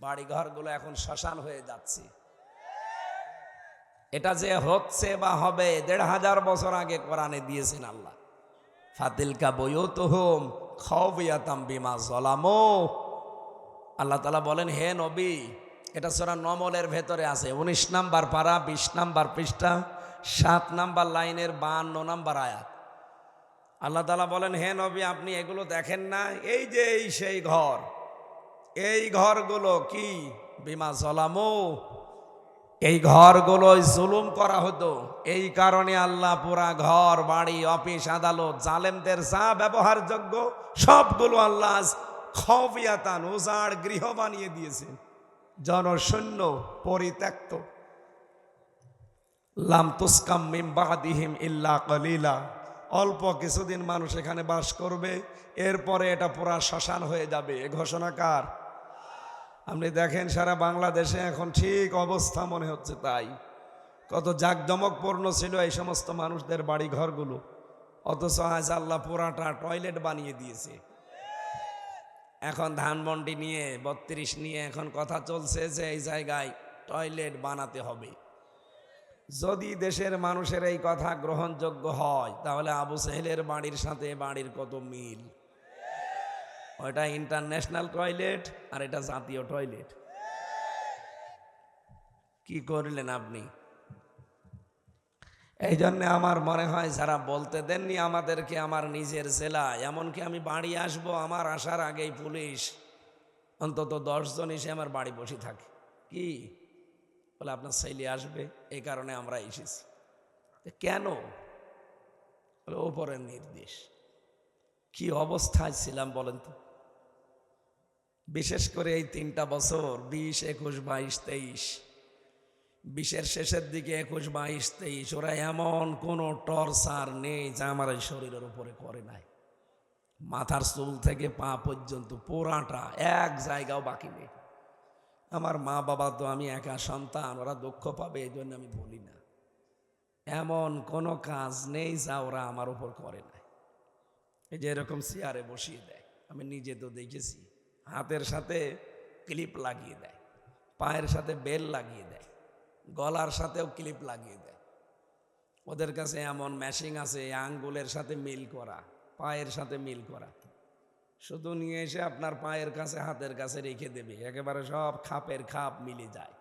বাড়িঘরগুলো এখন শ্মশান হয়ে যাচ্ছে। এটা যে হচ্ছে বা হবে ১৫০০ বছর আগে কোরআনে দিয়েছেন আল্লাহ। ফাতিলকা বুয়ুতুহুম খাওফিয়াতাম বিমা যালামু। আল্লাহ তাআলা বলেন, হে নবী, এটা সূরা নমলের ভেতরে আছে, ১৯ নাম্বার পারা, ২০ নাম্বার পৃষ্ঠা, ৭ নাম্বার লাইনের ৫২ নাম্বার আয়াত। আল্লাহ তাআলা বলেন, হে নবী, আপনি এগুলো দেখেন না? এই যে এই সেই ঘর, এই ঘরগুলো কি বিমা যালামু, এই ঘরগুলোই জুলুম করা হতো। এই কারণে আল্লাহ পুরা ঘর বাড়ি অফিস আদালত জালেমদের যা ব্যবহারযোগ্য সবগুলো আল্লাহ খাওফিয়াতান উজাড় গৃহ বানিয়ে দিয়েছেন, জনশূন্য পরিত্যক্ত। লাম তুসকাম মিন বাদিহিম ইল্লা কলিলা, অল্প কিছুদিন মানুষ এখানে বাস করবে, এরপরে এটা পুরা শ্মশান হয়ে যাবে। এ ঘোষণা কার? আপনি দেখেন সারা বাংলাদেশে এখন ঠিক অবস্থা মনে হচ্ছে তাই। কত জাঁকজমকপূর্ণ ছিল এই সমস্ত মানুষদের বাড়ি ঘরগুলো, অথচ আজ আল্লাহ পুরাটা টয়লেট বানিয়ে দিয়েছে। এখন ধানমন্ডি নিয়ে ৩২ নিয়ে এখন কথা চলছে যে এই জায়গায় টয়লেট বানাতে হবে। যদি দেশের মানুষের এই কথা গ্রহণযোগ্য হয়, তাহলে আবু সেহেলের বাড়ির সাথে বাড়ির কত মিল। ওইটা ইন্টারন্যাশনাল টয়লেট আর এটা জাতীয় টয়লেট। কি করলেন আপনি? এই জন্যে আমার মনে হয় যারা বলতে দেননি আমাদেরকে আমার নিজের জেলা, এমনকি আমি বাড়ি আসব, আমার আসার আগেই পুলিশ অন্তত ১০ জন এসে আমার বাড়ি বসে থাকে। কি বলে, আপনার ছেলে আসবে, এই কারণে আমরা এসেছি। কেন? বলে ওপরের নির্দেশ। কি অবস্থায় ছিলাম বলেন তো? বিশেষ করে এই ৩টা বছর ২০, ২১, ২২, ২৩, ২০-এর শেষের দিকে ২১, ২২, ২৩, ওরা এমন কোনো টর্চার নেই যা আমার এই শরীরের উপরে করে নাই। মাথার চুল থেকে পা পর্যন্ত পুরাটা এক জায়গাও বাকি নেই। আমার মা বাবা তো, আমি একা সন্তান, ওরা দুঃখ পাবে এই জন্য আমি বলি না। এমন কোনো কাজ নেই যা ওরা আমার উপর করে নাই। এই যে এরকম চেয়ারে বসিয়ে দেয়, আমি নিজে তো দেখেছি। হাতের সাথে ক্লিপ লাগিয়ে দেয়, পায়ের সাথে বেল লাগিয়ে দেয়, গলার সাথেও ক্লিপ লাগিয়ে দেয়। ওদের কাছে এমন মেশিন আছে আঙ্গুলের সাথে মিল করা, পায়ের সাথে মিল করা। শুধু নিয়ে এসে আপনার পায়ের কাছে হাতের কাছে রেখে দেবে, একেবারে সব খাপের খাপ মিলে যায়।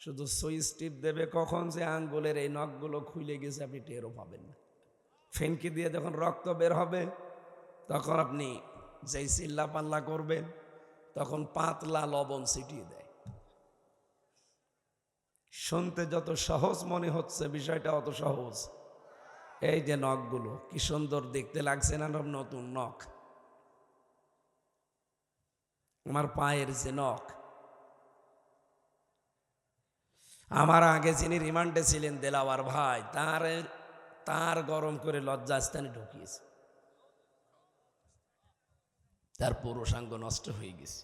শুধু সুইচ টিপ দেবে, কখন যে আঙ্গুলের এই নখগুলো খুলে গেছে আপনি টেরও পাবেন না। ফেনকি দিয়ে যখন রক্ত বের হবে, তখন আপনি যেই চিল্লা পাল্লা করবেন, তখন পাতলা লবণ ছিটিয়ে দেয়। শুনতে যত সহজ মনে হচ্ছে, বিষয়টা অত সহজ। এই যে নখগুলো কি সুন্দর দেখতে লাগছে না? নতুন নখ, আমার পায়ের যে নখ। আমার আগে যিনি রিমান্ডে ছিলেন দেলাওয়ার ভাই, তার গরম করে লজ্জাস্থানে ঢুকিয়েছে, তার পুরুষাঙ্গ নষ্ট হয়ে গেছে।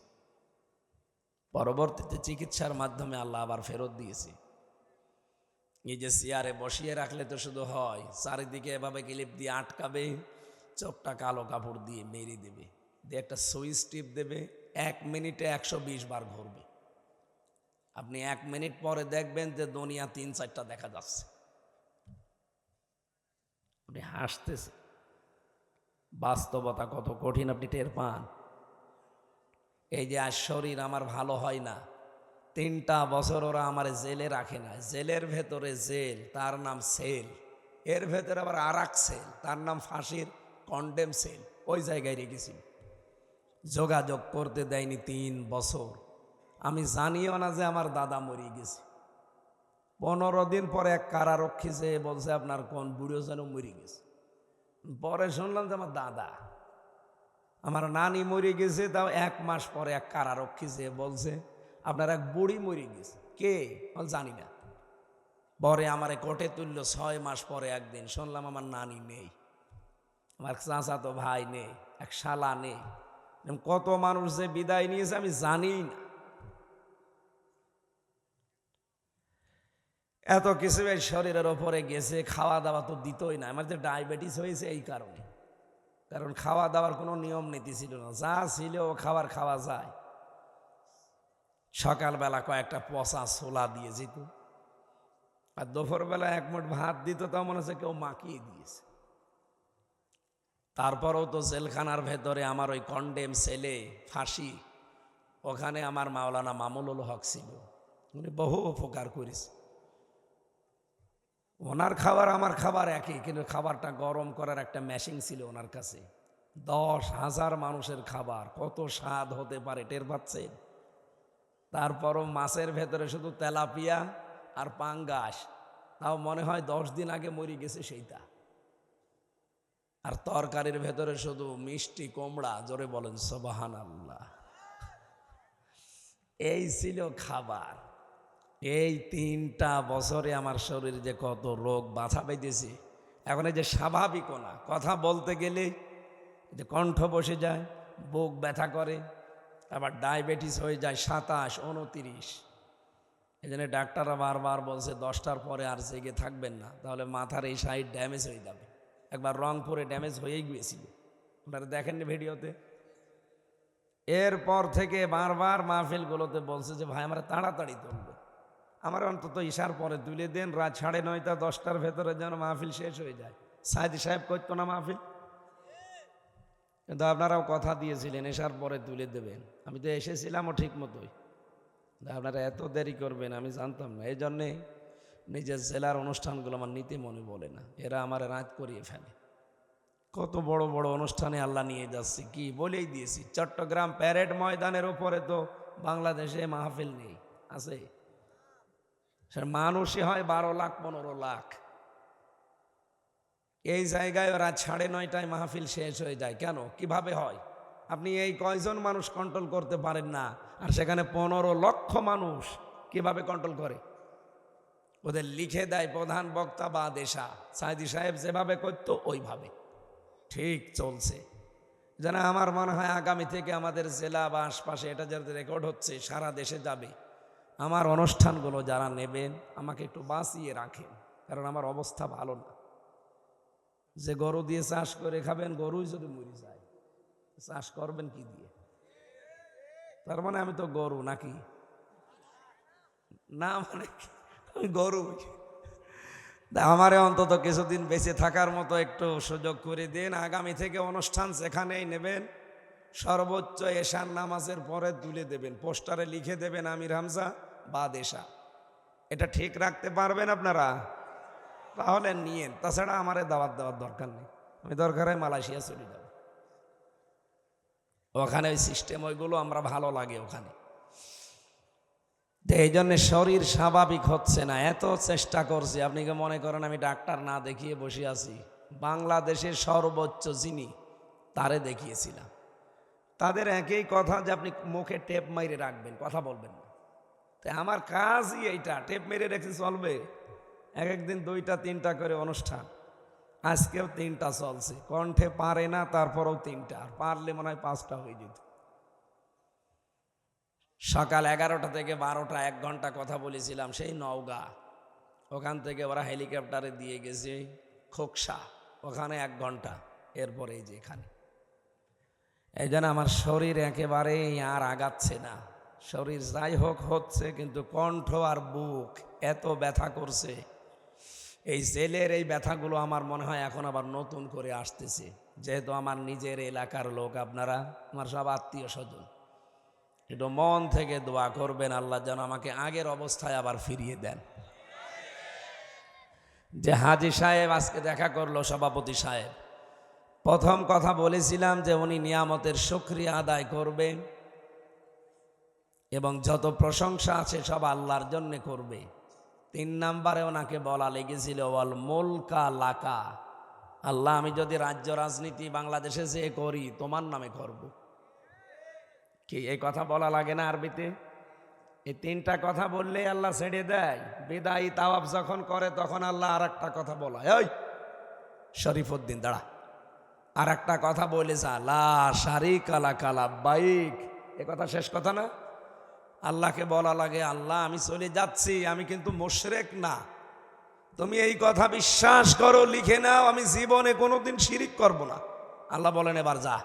পরবর্তীতে চিকিৎসার মাধ্যমে আল্লাহ আবার ফেরত দিয়েছে। এই যে চেয়ারে বসিয়ে রাখলে তো শুধু হয়, চারিদিকে এভাবে ক্লিপ দিয়ে আটকাবে, চোখটা কালো কাপড় দিয়ে মেরে দেবে, দিয়ে একটা সুইচ টিপ দেবে, ১ মিনিটে ১২০ বার ঘুরবে। আপনি ১ মিনিট পরে দেখবেন যে দুনিয়া ৩-৪টা দেখা যাচ্ছে। আপনি হাসতেছে, বাস্তবতা কত কঠিন আপনি টের পান। এই যে আজ শরীর আমার ভালো হয় না, ৩টা বছর ওরা আমার জেলে রাখে না। জেলের ভেতরে জেল, তার নাম সেল, এর ভেতরে আবার আরেক সেল, তার নাম ফাঁসির কন্ডেম সেল, ওই জায়গায় রেখেছি। যোগাযোগ করতে দেয়নি ৩ বছর। আমি জানিও না যে আমার দাদা মরে গেছে। ১৫ দিন পরে এক কারারক্ষী যে বলছে আপনার কোন বুড়ো যেন মরে গেছে। পরে শুনলাম যে আমার দাদা, আমার নানি মরে গেছে। তাও ১ মাস পরে এক কারারক্ষী যে বলছে আপনার এক বুড়ি মরে গেছে। কে? জানি না। পরে আমারে কোর্টে তুললো। ৬ মাস পরে একদিন শুনলাম আমার নানি নেই, আমার চাচাতো ভাই নেই, এক শালা নেই। কত মানুষ যে বিদায় নিয়েছে আমি জানি না। এত কিছু এই শরীরের ওপরে গেছে, খাওয়া দাওয়া তো দিতই না। আমার যে ডায়াবেটিস হয়েছে এই কারণে, কারণ খাওয়া দাওয়ার কোনো নিয়ম নীতি ছিল না, যা ছিল ও খাওয়া যায়। সকালবেলা কয়েকটা পচা ছোলা দিয়ে যেত, আর দুপুরবেলা এক মুঠ ভাত দিত, তা মনে হচ্ছে কেউ মাখিয়ে দিয়েছে। তারপরেও তো জেলখানার ভেতরে আমার ওই কন্ডেম ছেলে ফাঁসি, ওখানে আমার মাওলানা মামুনুল হক ছিল, উনি বহু উপকার করেছে। ওনার খাবার আমার খাবার একই, কিন্তু খাবারটা গরম করার একটা মেশিন ছিল ওনার কাছে। 10,000 মানুষের খাবার, কত স্বাদ হতে পারে টের পাচ্ছেন? তারপরও মাছের ভেতরে শুধু তেলাপিয়া আর পাঙ্গাস, তাও মনে হয় 10 দিন আগে মরে গেছে সেইটা। আর তরকারির ভেতরে শুধু মিষ্টি কুমড়া, জোরে বলেন সুবহানাল্লাহ। এই ছিল খাবার। এই 3টা বছরে আমার শরীর যে কত রোগ বাধা পেয়েছে, এখন এই যে স্বাভাবিকও না, কথা বলতে গেলে যে কণ্ঠ বসে যায়, বুক ব্যথা করে, আবার ডায়াবেটিস হয়ে যায় 27, 29। এই জন্য ডাক্তাররা বারবার বলছে 10টার পরে আর জেগে থাকবেন না, তাহলে মাথার এই সাইড ড্যামেজ হয়ে যাবে। একবার রংপুরে ড্যামেজ হয়েই গিয়েছিল, আপনারা দেখেননি ভিডিওতে। এরপর থেকে বারবার মাহফিলগুলোতে বলছে যে ভাই আমরা তাড়াতাড়ি তুলবে, আমার অন্তত ইশার পরে তুলে দেন, রাত 9:30 10টার ভেতরে যেন মাহফিল শেষ হয়ে যায়। সাইদি সাহেব করতো না মাহফিল, কিন্তু আপনারাও কথা দিয়েছিলেন এশার পরে তুলে দেবেন। আমি তো এসেছিলামও ঠিক মতোই, আপনারা এত দেরি করবেন আমি জানতাম না। এই জন্যে নিজের জেলার অনুষ্ঠানগুলো আমার নিতে মনে বলে না, এরা আমার রাত করিয়ে ফেলে। কত বড় বড় অনুষ্ঠানে আল্লাহ নিয়ে যাচ্ছি, কি বলেই দিয়েছি। চট্টগ্রাম প্যারেড ময়দানের উপরে তো বাংলাদেশে মাহফিল নেই, আছে? মানুষই হয় 12 লাখ 15 লাখ। এই জায়গায় রাত 9:30 মাহফিল শেষ হয়ে যায় কেন? কিভাবে হয়? আপনি এই কয়জন মানুষ কন্ট্রোল করতে পারেন না, আর সেখানে 15 লক্ষ মানুষ কিভাবে কন্ট্রোল করে? ওদের লিখে দেয় প্রধান বক্তা বা দেশা, সাইদি সাহেব যেভাবে করতো ওইভাবে ঠিক চলছে। যেন আমার মনে হয় আগামী থেকে আমাদের জেলা বা আশপাশে এটা যাতে রেকর্ড হচ্ছে, সারা দেশে যাবে। আমার অনুষ্ঠানগুলো যারা নেবেন আমাকে একটু বাঁচিয়ে রাখেন, কারণ আমার অবস্থা ভালো না। যে গরু দিয়ে চাষ করে খাবেন, গরুই যদি মরে যায়, চাষ করবেন কি দিয়ে? তার মানে আমি তো গরু নাকি? না, মানে আমি গরু। আমারে অন্তত কিছুদিন বেঁচে থাকার মতো একটু সুযোগ করে দিন। আগামী থেকে অনুষ্ঠান যেখানেই নেবেন সর্বোচ্চ এশার নামাজের পরে তুলে দেবেন, পোস্টারে লিখে দেবেন আমির হামজা বা দেশা। এটা ঠিক রাখতে পারবেন আপনারা? তাহলে নিয়েন, তাছাড়া আমারে দাওয়াত দেওয়ার দরকার নেই। আমি দরকার হয় মালয়েশিয়া চলে যাব, ওখানে ওই সিস্টেম ওইগুলো আমরা ভালো লাগে ওখানে। এই জন্য শরীর স্বাভাবিক হচ্ছে না, এত চেষ্টা করছি। আপনি কি মনে করেন আমি ডাক্তার না দেখিয়ে বসে আছি? বাংলাদেশের সর্বোচ্চ যিনি, তারে দেখিয়েছিলাম। তাদের একই কথা যে আপনি মুখে টেপ মেরে রাখবেন, কথা বলবেন না। তাই আমার কাজই এইটা, টেপ মেরে রেখে চলবে? একদিন 2টা 3টা করে অনুষ্ঠান, আজকেও 3টা চলছে। কণ্ঠে পারে না, তারপরেও 3টা, আর পারলে মনে হয় 5টা হয়ে যেত। সকাল 11টা থেকে 12টা 1 ঘন্টা কথা বলেছিলাম সেই নওগাঁ, ওখান থেকে ওরা হেলিকপ্টারে দিয়ে গেছে খোকসা, ওখানে 1 ঘন্টা, এরপরে এই যে এখানে। এই জন্য আমার শরীর একেবারেই আর আগাচ্ছে না। শরীর যাই হোক হচ্ছে, কিন্তু কণ্ঠ আর বুক এত ব্যথা করছে। এই জেলের এই ব্যথাগুলো আমার মনে হয় এখন আবার নতুন করে আসতেছে, যেহেতু আমার নিজের এলাকার লোক আপনারা, আমার সব আত্মীয় স্বজন। একটু মন থেকে দোয়া করবেন আল্লাহ যেন আমাকে আগের অবস্থায় আবার ফিরিয়ে দেন। যে হাজী সাহেব আজকে দেখা করলো, সভাপতি সাহেব, প্রথম কথা বলেছিলাম যে উনি নিয়ামতের শুকরিয়া আদায় করবে এবং যত প্রশংসা আছে সব আল্লাহর জন্য করবে। 3 নম্বরে ওনাকে বলা লেগেছিল ওয়াল মুলকা লাকা, আল্লাহ আমি যদি রাজ্য রাজনীতি বাংলাদেশে যে করি তোমার নামে করব। কি এই কথা বলা লাগে না আরবিতে? এই 3টা কথা বললেই আল্লাহ ছেড়ে দেয়। বিদায়ী তাওয়াফ যখন করে তখন আল্লাহ আর একটা কথা বলা, ওই শরীফউদ্দিন দাঁড়া, আর একটা কথা বলে যা, লা শারিকা লাকা লাব্বাইক। এ কথা শেষ কথা না? আল্লাহকে বলা লাগে আল্লাহ আমি চলে যাচ্ছি, আমি কিন্তু মুশরিক না, তুমি এই কথা বিশ্বাস করো, লিখে নাও, আমি জীবনে কোনোদিন শিরিক করব না। আল্লাহ বলেন এবার যা।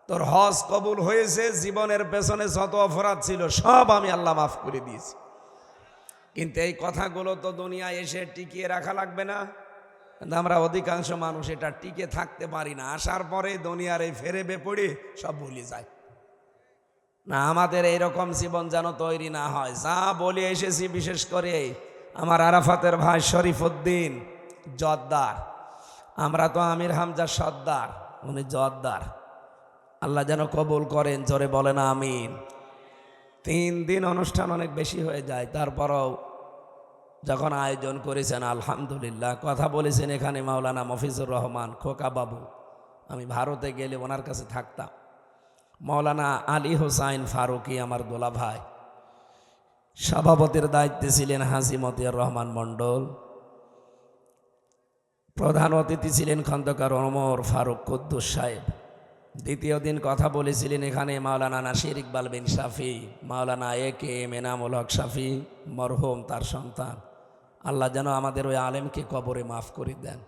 তোর হজ কবুল হয়েছে, জীবনের পেছনে যত অপরাধ ছিল সব আমি আল্লাহ মাফ করে দিয়েছি। কিন্তু এই কথাগুলো তো দুনিয়ায় এসে টিকিয়ে রাখা লাগবে না? কিন্তু আমরা অধিকাংশ মানুষ এটা টিকে থাকতে পারি না, আসার পরে দুনিয়ার এই ফেরেবে পড়ে সব ভুলে যায়। না, আমাদের এইরকম জীবন যেন তৈরি না হয়। যা বলে এসেছি, বিশেষ করে আমার আরাফাতের ভাই শরীফউদ্দিন জোয়ারদার, আমরা তো আমির হামজা সর্দার, উনি জোয়ারদার। আল্লাহ যেন কবুল করেন, জোরে বলেন আমিন। 3 দিন অনুষ্ঠান অনেক বেশি হয়ে যায়, তারপরও যখন আয়োজন করেছেন আলহামদুলিল্লাহ। কথা বলেছেন এখানে মাওলানা মফিজুর রহমান খোকা বাবু, আমি ভারতে গেলে ওনার কাছে থাকতাম। মাওলানা আলী হোসাইন ফারুকি আমার দোলা ভাই, সভাপতির দায়িত্বে ছিলেন হাজী মতিয়ার রহমান মণ্ডল, প্রধান অতিথি ছিলেন খন্দকার ওমর ফারুক কুদ্দুস সাহেব। দ্বিতীয় দিন কথা বলেছিলেন এখানে মাওলানা নাসির ইকবাল বিন শাফি, মাওলানা AK এনামুল হক শাফি মরহুম, তার সন্তান। আল্লাহ যেন আমাদের ওই আলেমকে কবরে মাফ করে দেন।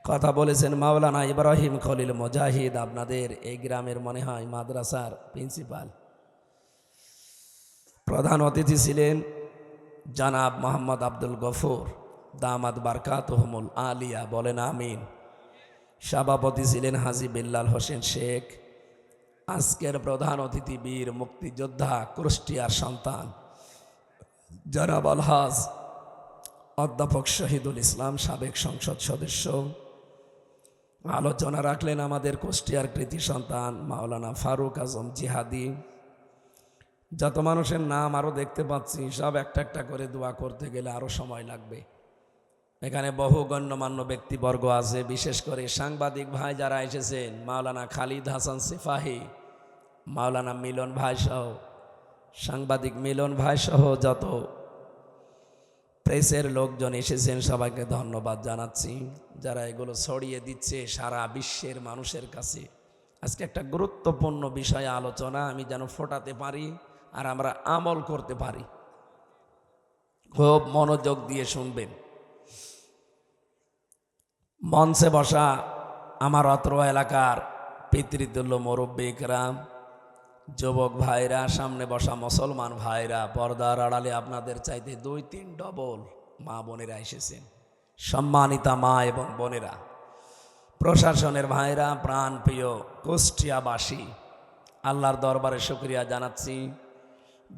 কথা বলেছেন মাওলানা ইব্রাহিম খলিল মুজাহিদ, আপনাদের এই গ্রামের মনে হয় মাদ্রাসার প্রিন্সিপাল। প্রধান অতিথি ছিলেন জনাব মোহাম্মদ আব্দুল গফুর দামাত বারকাতুহুমুল আলিয়া, বলেন আমিন। সভাপতি ছিলেন হাজী বিল্লাল হোসেন শেখ। আজকের প্রধান অতিথি বীর মুক্তিযোদ্ধা কুষ্টিয়ার সন্তান জনাব আলহাজ অধ্যাপক শহীদুল ইসলাম, সাবেক সংসদ সদস্য। আলোচনা রাখলেন আমাদের কুষ্টিয়ার কৃতি সন্তান মাওলানা ফারুক আজম জিহাদি। যত মানুষের নাম আরও দেখতে পাচ্ছি, সব একটা একটা করে দোয়া করতে গেলে আরও সময় লাগবে। এখানে বহু গণ্যমান্য ব্যক্তিবর্গ আছে, বিশেষ করে সাংবাদিক ভাই যারা এসেছেন, মাওলানা খালিদ হাসান সিফাহি, মাওলানা মিলন ভাই সহ, সাংবাদিক মিলন ভাই সহ যত প্রেসের লোকজন এসেছেন, সবাইকে ধন্যবাদ জানাচ্ছি, যারা এগুলো ছড়িয়ে দিচ্ছে সারা বিশ্বের মানুষের কাছে। আজকে একটা গুরুত্বপূর্ণ বিষয়ে আলোচনা আমি যেন ফোটাতে পারি আর আমরা আমল করতে পারি। খুব মনোযোগ দিয়ে শুনবেন। মঞ্চে বসা আমার অত্র এলাকার পিতৃতুল্য মুরব্বী ইকরাম, যুবক ভাইরা, সামনে বসা মুসলমান ভাইরা, পর্দার আড়ালে আপনাদের চাইতে 2-3 ডবল মা বোনেরা এসেছেন, সম্মানিতা মা এবং বোনেরা, প্রশাসনের ভাইরা, প্রাণ প্রিয় কুষ্টিয়াবাসী, আল্লাহর দরবারে শুকরিয়া জানাচ্ছি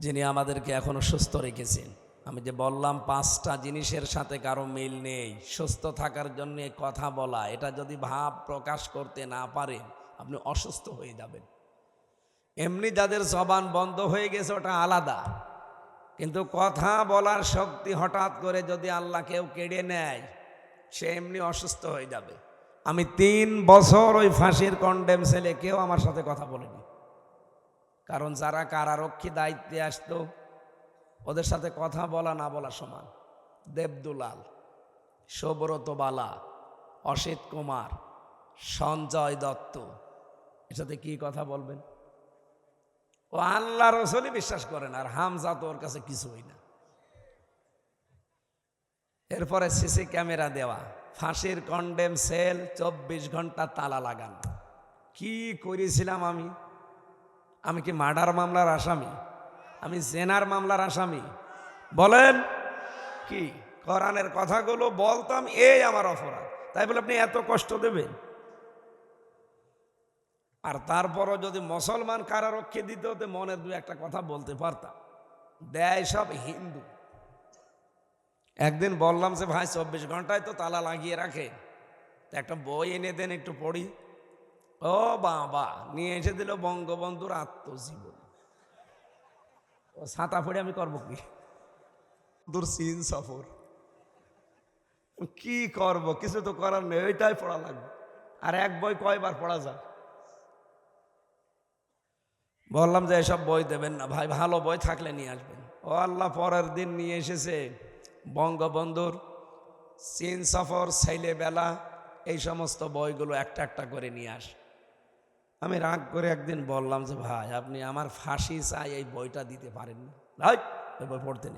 যিনি আমাদেরকে এখনো সুস্থ রেখেছেন। আমি যে বললাম 5টা জিনিসের সাথে কারো মিল নেই। সুস্থ থাকার জন্য কথা বলা, এটা যদি ভাব প্রকাশ করতে না পারেন আপনি অসুস্থ হয়ে যাবেন। এমনি যাদের জবান বন্ধ হয়ে গেছে ওটা আলাদা, কিন্তু কথা বলার শক্তি হঠাৎ করে যদি আল্লাহ কেউ কেড়ে নেয়, সে এমনি অসুস্থ হয়ে যাবে। আমি 3 বছর ওই ফাঁসির কন্ডেম সেলে কেউ আমার সাথে কথা বলেনি, কারণ যারা কারারক্ষী দায়িত্বে আসতো ওদের সাথে কথা বলা না বলা সমান। দেবদুলাল, সুব্রত বালা, অসিত কুমার, সঞ্জয় দত্ত, এর সাথে কি কথা বলবেন? ও আল্লাহ রসুলই বিশ্বাস করেন, আর হামজা তো ওর কাছে কিছুই না। এরপরে সিসি ক্যামেরা দেওয়া, ফাঁসির কন্ডেম সেল, 24 ঘন্টা তালা লাগান। কি করেছিলাম আমি কি মার্ডার মামলার আসামি? আমি জেনার মামলার আসামি? বলেন কি? কোরআনের কথাগুলো বলতাম, এই আমার অপরাধ, তাই বলে আপনি এত কষ্ট দেবেন? আর তারপরও যদি মুসলমান কারারক্ষী দিতে হতে মনের 2-1টা কথা বলতে পারতাম। দেয় সব হিন্দু। একদিন বললাম যে ভাই 24 ঘন্টায় তো তালা লাগিয়ে রাখে, একটা বই এনে দেন একটু পড়ি। ও বাবা, নিয়ে এসে দিল বঙ্গবন্ধুর আত্মজীবন। ও ছাতা পড়ে আমি করবো কি? দূর চীন সফর, কি করব? কিছু তো করার নেই, ওইটাই পড়া লাগবে। আর এক বই কয়বার পড়া যায়? বললাম যে এসব বই দেবেন না ভাই, ভালো বই থাকলে নিয়ে আসবেন। ও আল্লাহ, পরের দিন নিয়ে এসেছে বঙ্গবন্ধুর চীন সফর, ছেলেবেলা, এই সমস্ত বইগুলো একটা একটা করে নিয়ে আস। আমি রাগ করে একদিন বললাম যে ভাই, আপনি আমার ফাঁসি চাই এই বইটা দিতে পারেন না? ভাই ওই বই পড়তে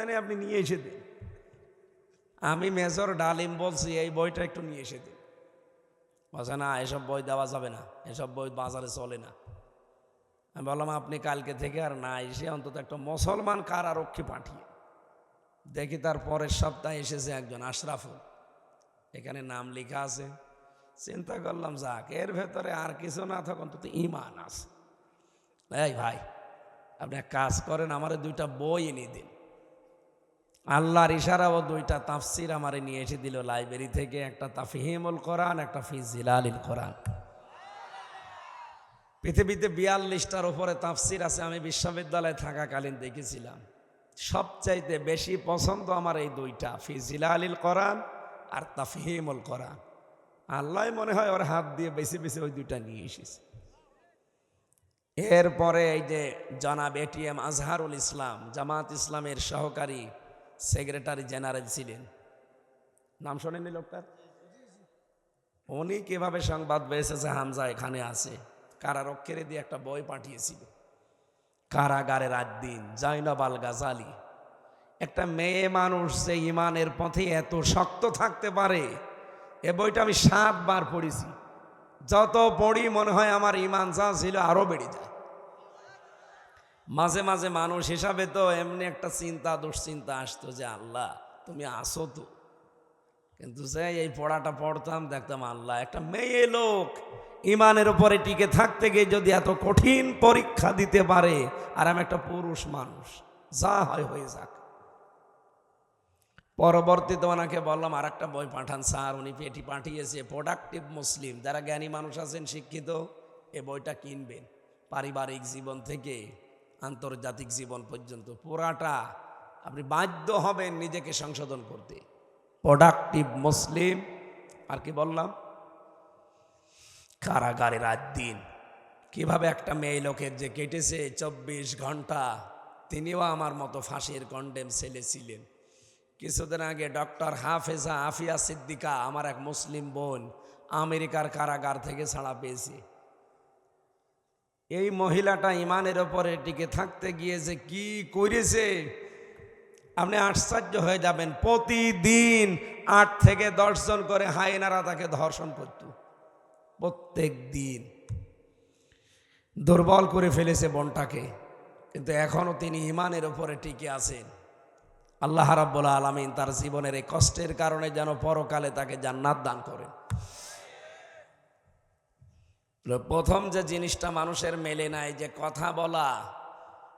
নেই, আপনি নিয়ে এসে দিন। আমি মেজর ডালিম বলছি এই বইটা একটু নিয়ে এসে দিন। বলছে না, এসব বই দেওয়া যাবে না, এসব বই বাজারে চলে না। আমি বললাম আপনি কালকে থেকে আর না এসে অন্তত একটা মুসলমান কারারক্ষী পাঠিয়ে। দেখি তার পরের সপ্তাহে এসেছে একজন আশরাফুল, এখানে নাম লেখা আছে। চিন্তা করলাম যাক, এর ভেতরে আর কিছু না থাক অন্তত ইমান আছে। এই ভাই, আপনি এক কাজ করেন, আমারে 2টা বই এনে দিন। আল্লাহর ইশারা ও 2টা তাফসির আমারে নিয়ে এসে দিল লাইব্রেরি থেকে, একটা তাফহিমুল কোরআন, একটা ফি জিলালিল কোরআন। পৃথিবীতে 42টার উপরে তাফসির আছে, আমি বিশ্ববিদ্যালয়ে থাকাকালীন দেখেছিলাম। সবচাইতে বেশি পছন্দ আমার এই 2টা, ফি জিলালিল কোরআন আর তাফহিমুল কোরআন। আল্লাহ মনে হয় ওর হাত দিয়ে বেশি বেশি ওই 2টা নিয়ে এসেছে। এরপরে এই যে জনাব এটিএম আজহারুল ইসলাম, জামাত ইসলামের সহকারী সেক্রেটারি জেনারেল ছিলেন, নাম শোনেননি লোকটার? উনি কিভাবে সংবাদ পেয়েছে হামজা এখানে আছে, কারারক্ষীরে দিয়ে একটা বই পাঠিয়েছিল, কারাগারে রাত দিন, জয়নব আল গাজালি। একটা মেয়ে মানুষ যে ইমানের পথে এত শক্ত থাকতে পারে, এ বইটা আমি 7 বার পড়েছি। যত পড়ি মনে হয় আমার ইমান যা ছিল আরো বেড়ে যায়। মাঝে মাঝে মানুষ হিসাবে তো এমনি একটা চিন্তা দুশ্চিন্তা আসতো যে আল্লাহ তুমি আসো তো, কিন্তু যে এই পড়াটা পড়তাম দেখতাম আল্লাহ, একটা মেয়ে লোক ইমানের উপরে টিকে থাকতে গিয়ে যদি এত কঠিন পরীক্ষা দিতে পারে, আর আমি একটা পুরুষ মানুষ, যা হয় হয়ে যাক। পরবর্তীতে ওনাকে বললাম আর একটা বই পাঠান স্যার। উনি এটি পাঠিয়েছে, প্রোডাক্টিভ মুসলিম। যারা জ্ঞানী মানুষ আছেন, শিক্ষিত, এ বইটা কিনবেন। পারিবারিক জীবন থেকে আন্তর্জাতিক জীবন পর্যন্ত পুরাটা আপনি বাধ্য হবেন নিজেকে সংশোধন করতে। প্রোডাক্টিভ মুসলিম। আর কি বললাম? কারাগারে রাত দিন, কিভাবে একটা মেয়ে লোকের যে কেটেছে 24 ঘন্টা। তিনিও আমার মতো ফাঁসির কন্ডেম ছেলে ছিলেন। কিছুদিন আগে ডক্টর হাফেজা আফিয়া সিদ্দিকা, আমার এক মুসলিম বোন, আমেরিকার কারাগার থেকে ছাড়া পেয়েছে। এই মহিলাটা ইমানের ওপরে টিকে থাকতে গিয়ে যে কি করেছে আপনি আশ্চর্য হয়ে যাবেন। প্রতিদিন 8 থেকে 10 জন করে হায়েনারা তাকে ধর্ষণ করত, প্রত্যেক দিন। দুর্বল করে ফেলেছে বোনটাকে, কিন্তু এখনো তিনি ইমানের ওপরে টিকে আছেন। আল্লাহ রাব্বুল আলামিন তার জীবনের এই কষ্টের কারণে যেন পরকালে তাকে জান্নাত দান করেন। প্রথম যে জিনিসটা মানুষের মেলে নাই, যে কথা বলা।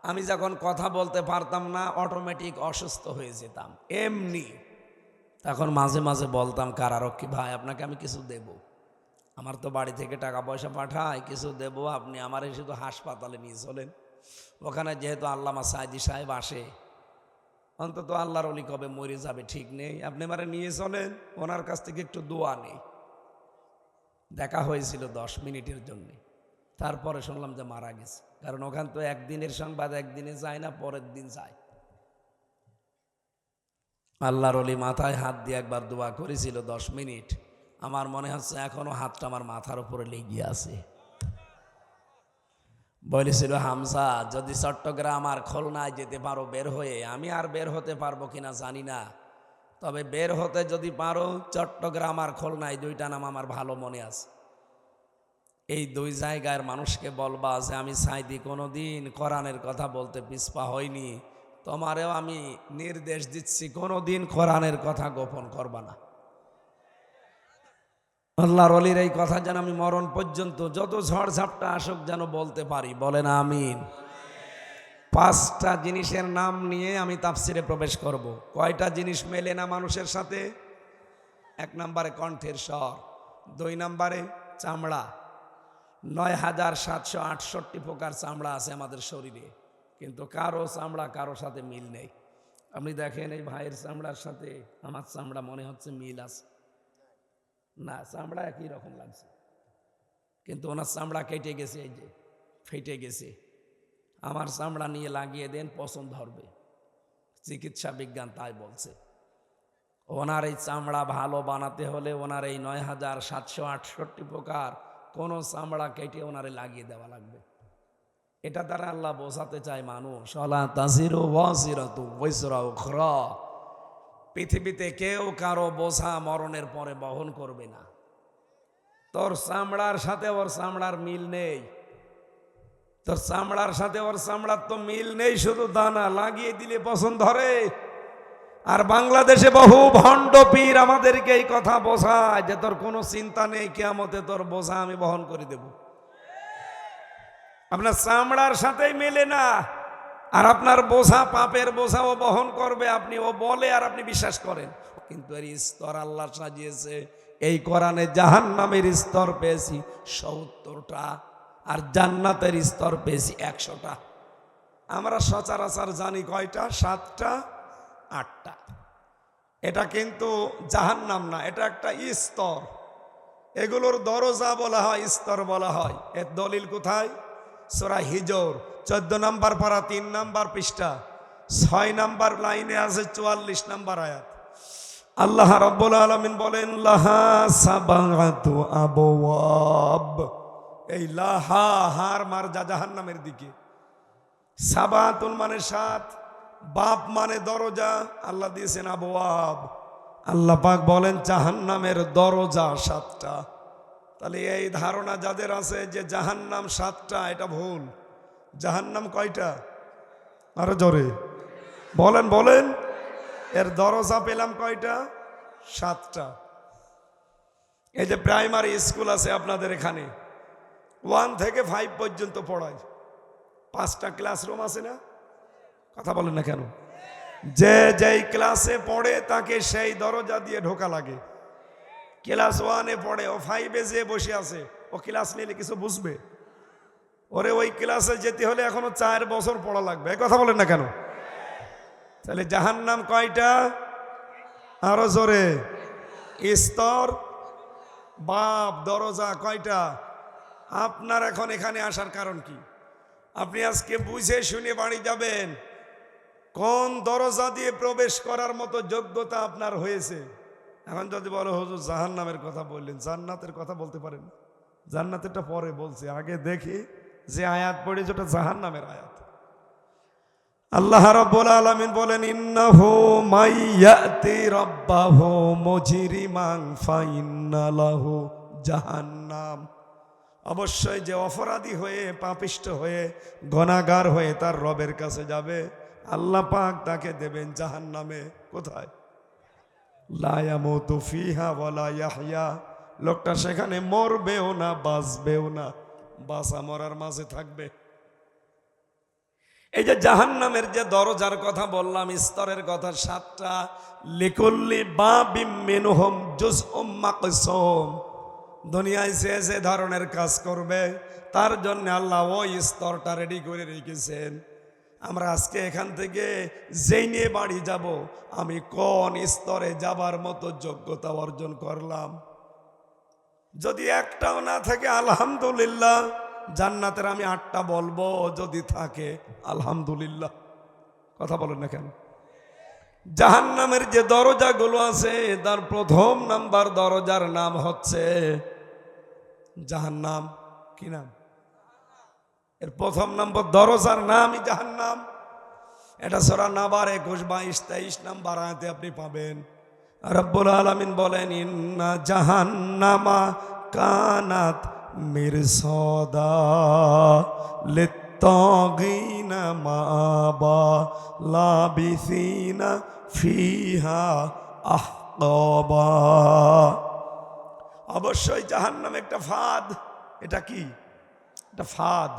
আমি যখন কথা বলতে পারতাম না, অটোমেটিক অসুস্থ হয়ে যেতাম এমনি। তখন মাঝে মাঝে বলতাম কারারক্ষী ভাই আপনাকে আমি কিছু দেব, আমার তো বাড়ি থেকে টাকা পয়সা পাঠায়, কিছু দেব, আপনি আমার শুধু হাসপাতালে নিয়ে চলেন। ওখানে যেহেতু আল্লামা সাইদি সাহেব আসে, অন্তত আল্লাহর ওলি কবে মরে যাবে ঠিক নেই, আপনি আমারে নিয়ে চলেন, ওনার কাছ থেকে একটু দোয়া নেই। দেখা হয়েছিল 10 মিনিটের জন্য, তারপরে শুনলাম যে মারা গেছে। কারণ ওখান তো একদিনের সংবাদ একদিনে যায় না, পরের দিন যায়। আল্লাহর ওলি মাথায় হাত দিয়ে একবার দোয়া করেছিল 10 মিনিট। আমার মনে হচ্ছে এখনো হাতটা আমার মাথার উপরে লেগে আছে। বলেছিল হামজা যদি চট্টগ্রাম আর খুলনায় যেতে পারো বের হয়ে, আমি আর বের হতে পারবো কিনা জানি না, তবে বের হতে যদি পারো চট্টগ্রাম আর খুলনায় 2টা নাম আমার ভালো মনে আছে। এই 2 জায়গার মানুষকে বলবা যে আমি সাইদি কোনোদিন কোরআনের কথা বলতে পিছপা হয়নি, তোমারেও আমি নির্দেশ দিচ্ছি কোনোদিন কোরআনের কথা গোপন করবা না। আল্লাহর ওলির এই কথা যেন আমি মরণ পর্যন্ত যত ঝড় ঝাপটা আসুক যেন বলতে পারি। বলেন আমিন। 5টা জিনিসের নাম নিয়ে আমি তাফসিরে প্রবেশ করব। কয়টা জিনিস মেলে না মানুষের সাথে? 1 নম্বরে কণ্ঠের স্বর, 2 নম্বরে চামড়া। 9768 প্রকার চামড়া আছে আমাদের শরীরে, কিন্তু কারো চামড়া কারো সাথে মিল নেই। আপনি দেখেন এই ভাইয়ের চামড়ার সাথে আমার চামড়া মনে হচ্ছে মিল আছে না, চামড়া একই রকম লাগছে, কিন্তু ওনার চামড়া কেটে গেছে, এই যে ফেটে গেছে। আমার চামড়া নিয়ে লাগিয়ে দেন, পছন্দ ধরবে। চিকিৎসা বিজ্ঞান তাই বলছে। ওনার এই চামড়া ভালো বানাতে হলে ওনার এই 9768 প্রকার কোন চামড়া কেটে ওনারে লাগিয়ে দেওয়া লাগবে। এটা দ্বারা আল্লাহ বোঝাতে চায় মানুষ, পৃথিবীতে কেউ কারো বোঝা মরণের পরে বহন করবে না। তোর চামড়ার সাথে ওর চামড়ার মিল নেই, তোর চামড়ার সাথে ওর চামড়ার তো মিল নেই, শুধু দানা লাগিয়ে দিলে পছন্দ ধরে। আর বাংলাদেশে বহু ভণ্ড পীর আমাদেরকে এই কথা বোঝায় যে তোর কোনো চিন্তা নেই, কিয়ামতে তোর বোঝা আমি বহন করে দেব। আপনার চামড়ার সাথেই মেলে না, আর আপনার বোঝা, পাপের বোঝা ও বহন করবে, আপনি ও বলে আর আপনি বিশ্বাস করেন। কিন্তু এর স্তর আল্লাহ সাজিয়েছে। এই কোরআনে জাহান্নামের স্তর পেয়েছি ৭০টা, আর জান্নাতের স্তর পেয়েছি ১০০টা। আমরা সচরাচর জানি কয়টা? ৭টা ৮টা। এটা কিন্তু জাহান্নাম না, এটা একটা স্তর। এগুলোর দরজা বলা হয়, স্তর বলা হয়। এর দলিল কোথায়? সূরা হিজর 14 নম্বর পারা 3 নম্বর পৃষ্ঠা 6 নম্বর লাইনে আছে 44 নম্বর আয়াত। আল্লাহ রাব্বুল আলামিন বলেন, লাহা সাবাগাতু আবওয়াব। এই লাহা, হার মারজা জাহান্নামের দিকে। সাবাতুন মানে 7, বাপ মানে দরজা, আল্লাহ দিয়েছেন আবওয়াব। আল্লাহ পাক বলেন জাহান্নামের দরজা 7টা। তাহলে এই ধারণা যাদের আছে যে জাহান্নাম 7টা, এটা ভুল। জাহান্নাম কয়টা? আরো জোরে বলেন, বলেন। এর দরজা পেলাম কয়টা? 7টা। এই যে প্রাইমারি স্কুল আছে আপনাদের এখানে, 1 থেকে 5 পর্যন্ত পড়ায়, 5টা ক্লাসরুম আছে না? কথা বলেন না কেন? যে যেই ক্লাসে পড়ে তাকে সেই দরজা দিয়ে ঢোকা লাগে। ক্লাস 1-এ পড়ে, ও 5-এ যে বসে আছে, ও ক্লাস নিলে কিছু বুঝবে? ওরে ওই ক্লাসে যেতে হলে এখনো 4 বছর পড়া লাগবে। কথা বলেন না কেন? তাহলে জাহান্নাম কয়টা? আরো জোরে। স্তর, বাপ, দরজা কয়টা? আপনার এখন এখানে আসার কারণ কি? আপনি আজকে বুঝে শুনে বাড়ি যাবেন কোন দরজা দিয়ে প্রবেশ করার মতো যোগ্যতা আপনার হয়েছে। এখন যদি বলো হুজুর জাহান্নামের কথা বললেন, জান্নাতের কথা বলতে পারেন? জান্নাতেরটা পরে বলছে, আগে দেখি যে আয়াত পড়েছে ওটা জাহান্নামের আয়াত। আল্লাহ রাব্বুল আলামিন বলেন, ইন্নাহু মাইয়াতি রাব্বাহু মুজরিমান ফাইন্না লাহু জাহান্নাম। অবশ্যই যে অপরাধী হয়ে, পাপিষ্ঠ হয়ে, গুনাহগার হয়ে তার রবের কাছে যাবে, আল্লাহ পাক তাকে দেবেন জাহান্নামে। কোথায়? লা ইয়ামুতু ফিহা ওয়ালা ইয়াহইয়া। লোকটা সেখানে মরবেও না, বাঁচবেও না, বাঁচা মরার মাঝে থাকবে। এই যে জাহান্নামের যে দরজার কথা বললাম, স্তরের কথা 7টা। লিকুল্লি বাবিম মিনহুম জুজউম মাকসুম। দুনিয়ায় যে ধরনের কাজ করবে তার জন্য আল্লাহ ওই স্তরটা রেডি করে রেখেছেন। আমরা আজকে এখান থেকে যেই নিয়ে বাড়ি যাব, আমি কোন স্তরে যাবার মতো যোগ্যতা অর্জন করলাম। যদি একটাও না থাকে আলহামদুলিল্লাহ, জান্নাতের আমি 8টা বলবো, যদি থাকে আলহামদুলিল্লাহ। কথা বলেন না কেন? জাহান্নামের যে দরজাগুলো আছে, তার প্রথম নাম্বার দরজার নাম হচ্ছে জাহান্নাম। কি নাম? এর প্রথম নম্বর দরজার নামই জাহান্নাম। এটা সূরা নাবার 21, 22, 23 নাম্বার আয়াতে আপনি পাবেন। রব্বুল আলামিন বলেন, ইন্না জাহান্নামা কানাত মিরসাদা লিত্তাগিনা মাআবা লাবিসিনা ফিহা আহকাবা। অবশ্যই জাহান্নাম একটা ফাঁদ। এটা কি? এটা ফাঁদ।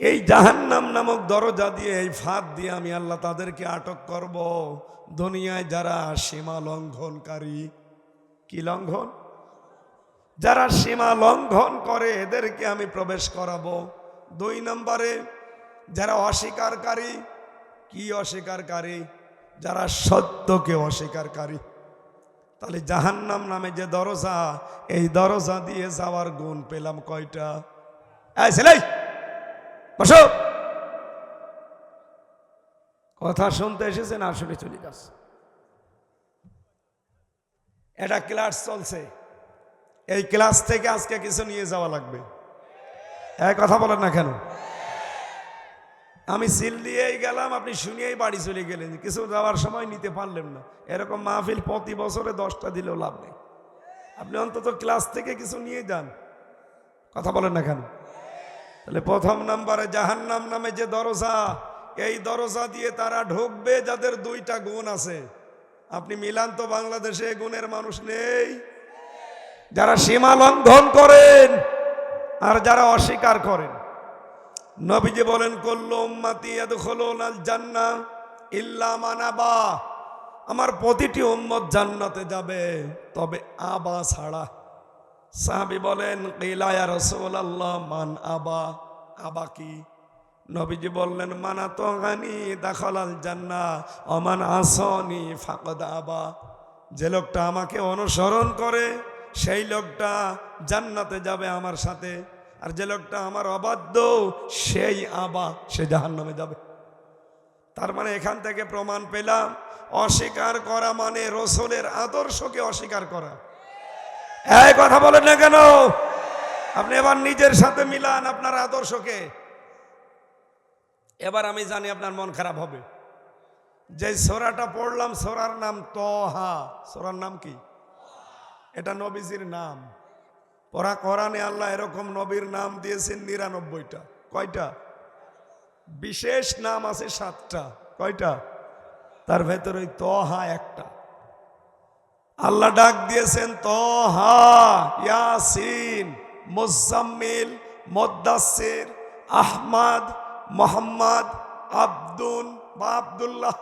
এই জাহান্নাম নামক দরজা দিয়ে, এই ফাঁদ দিয়ে আমি আল্লাহ তাদেরকে আটক করব, দুনিয়ায় যারা সীমা লঙ্ঘনকারী। কি লঙ্ঘন? যারা সীমা লঙ্ঘন করে এদেরকে আমি প্রবেশ করাবো। 2 নম্বরে যারা অস্বীকারী। কি অস্বীকারী? যারা সত্যকে অস্বীকারী। তাহলে জাহান্নাম নামে যে দরজা, এই দরজা দিয়ে যাওয়ার গুণ পেলাম কয়টা? এই ছেলে বসো। কথা শুনতে এসেছেন, আসলে চলে যাচ্ছে। এটা ক্লাস চলছে, এই ক্লাস থেকে আজকে কিছু নিয়ে যাওয়া লাগবে। এক কথা বলেন না কেন? আমি সিল দিয়েই গেলাম, আপনি শুনিয়েই বাড়ি চলে গেলেন, কিছু যাওয়ার সময় নিতে পারলেন না। এরকম মাহফিল প্রতি বছরে 10টা দিলেও লাভ নেই। আপনি অন্তত ক্লাস থেকে কিছু নিয়ে যান, কথা বলেন না কেন? তাহলে প্রথম নাম্বারে জাহান্নাম নামে যে দরজা, এই দরজা দিয়ে তারা ঢুকবে যাদের দুইটা গুণ আছে। আপনি মিলান তো, বাংলাদেশে গুণের মানুষ নেই? যারা সীমা লঙ্ঘন করেন আর যারা অস্বীকার করেন। নবীজি বলেন কুল্লু উম্মতি ইয়াদখুলুনাল জান্নাহ ইল্লা মান আবা, আমার প্রতিটি উম্মত জান্নাতে যাবে তবে আবা ছাড়া। সাহাবী বলেন কিলা ইয়া রাসূলুল্লাহ মান আবা, আবা কি? নবীজি বললেন মান আতাগানি দাখালাল জান্নাহ ওয়া মান আসানি ফাকাদ আবা, যে লোকটা আমাকে অনুসরণ করে সেই লোকটা জান্নাতে যাবে আমার সাথে, আর যে লোকটা আমার অবাধ্য সেই আবা, সে জাহান্নামে যাবে। তার মানে এখান থেকে প্রমাণ পেলাম অস্বীকার করা মানে রাসূলের আদর্শকে অস্বীকার করা। এই কথা বলেন না কেন? আপনি এবার নিজের সাথে মিলান আপনার আদর্শকে। এবার আমি জানি আপনার মন খারাপ হবে। যে সূরাটা পড়লাম সূরার নাম তহা, সূরার নাম কি? এটা নবীজির নাম। পড়া কোরআনে আল্লাহ এরকম নবীর নাম দিয়েছেন ৯৯টা। কয়টা? বিশেষ নাম আছে 7টা। কয়টা? তার ভেতরে তহা একটা। আল্লাহ ডাক দিয়েছেন তহা, ইয়াসিন, মুজাম্মিল, মুদ্দাসসির, আহমদ, মোহাম্মদ, আব্দুল বা আব্দুল্লাহ।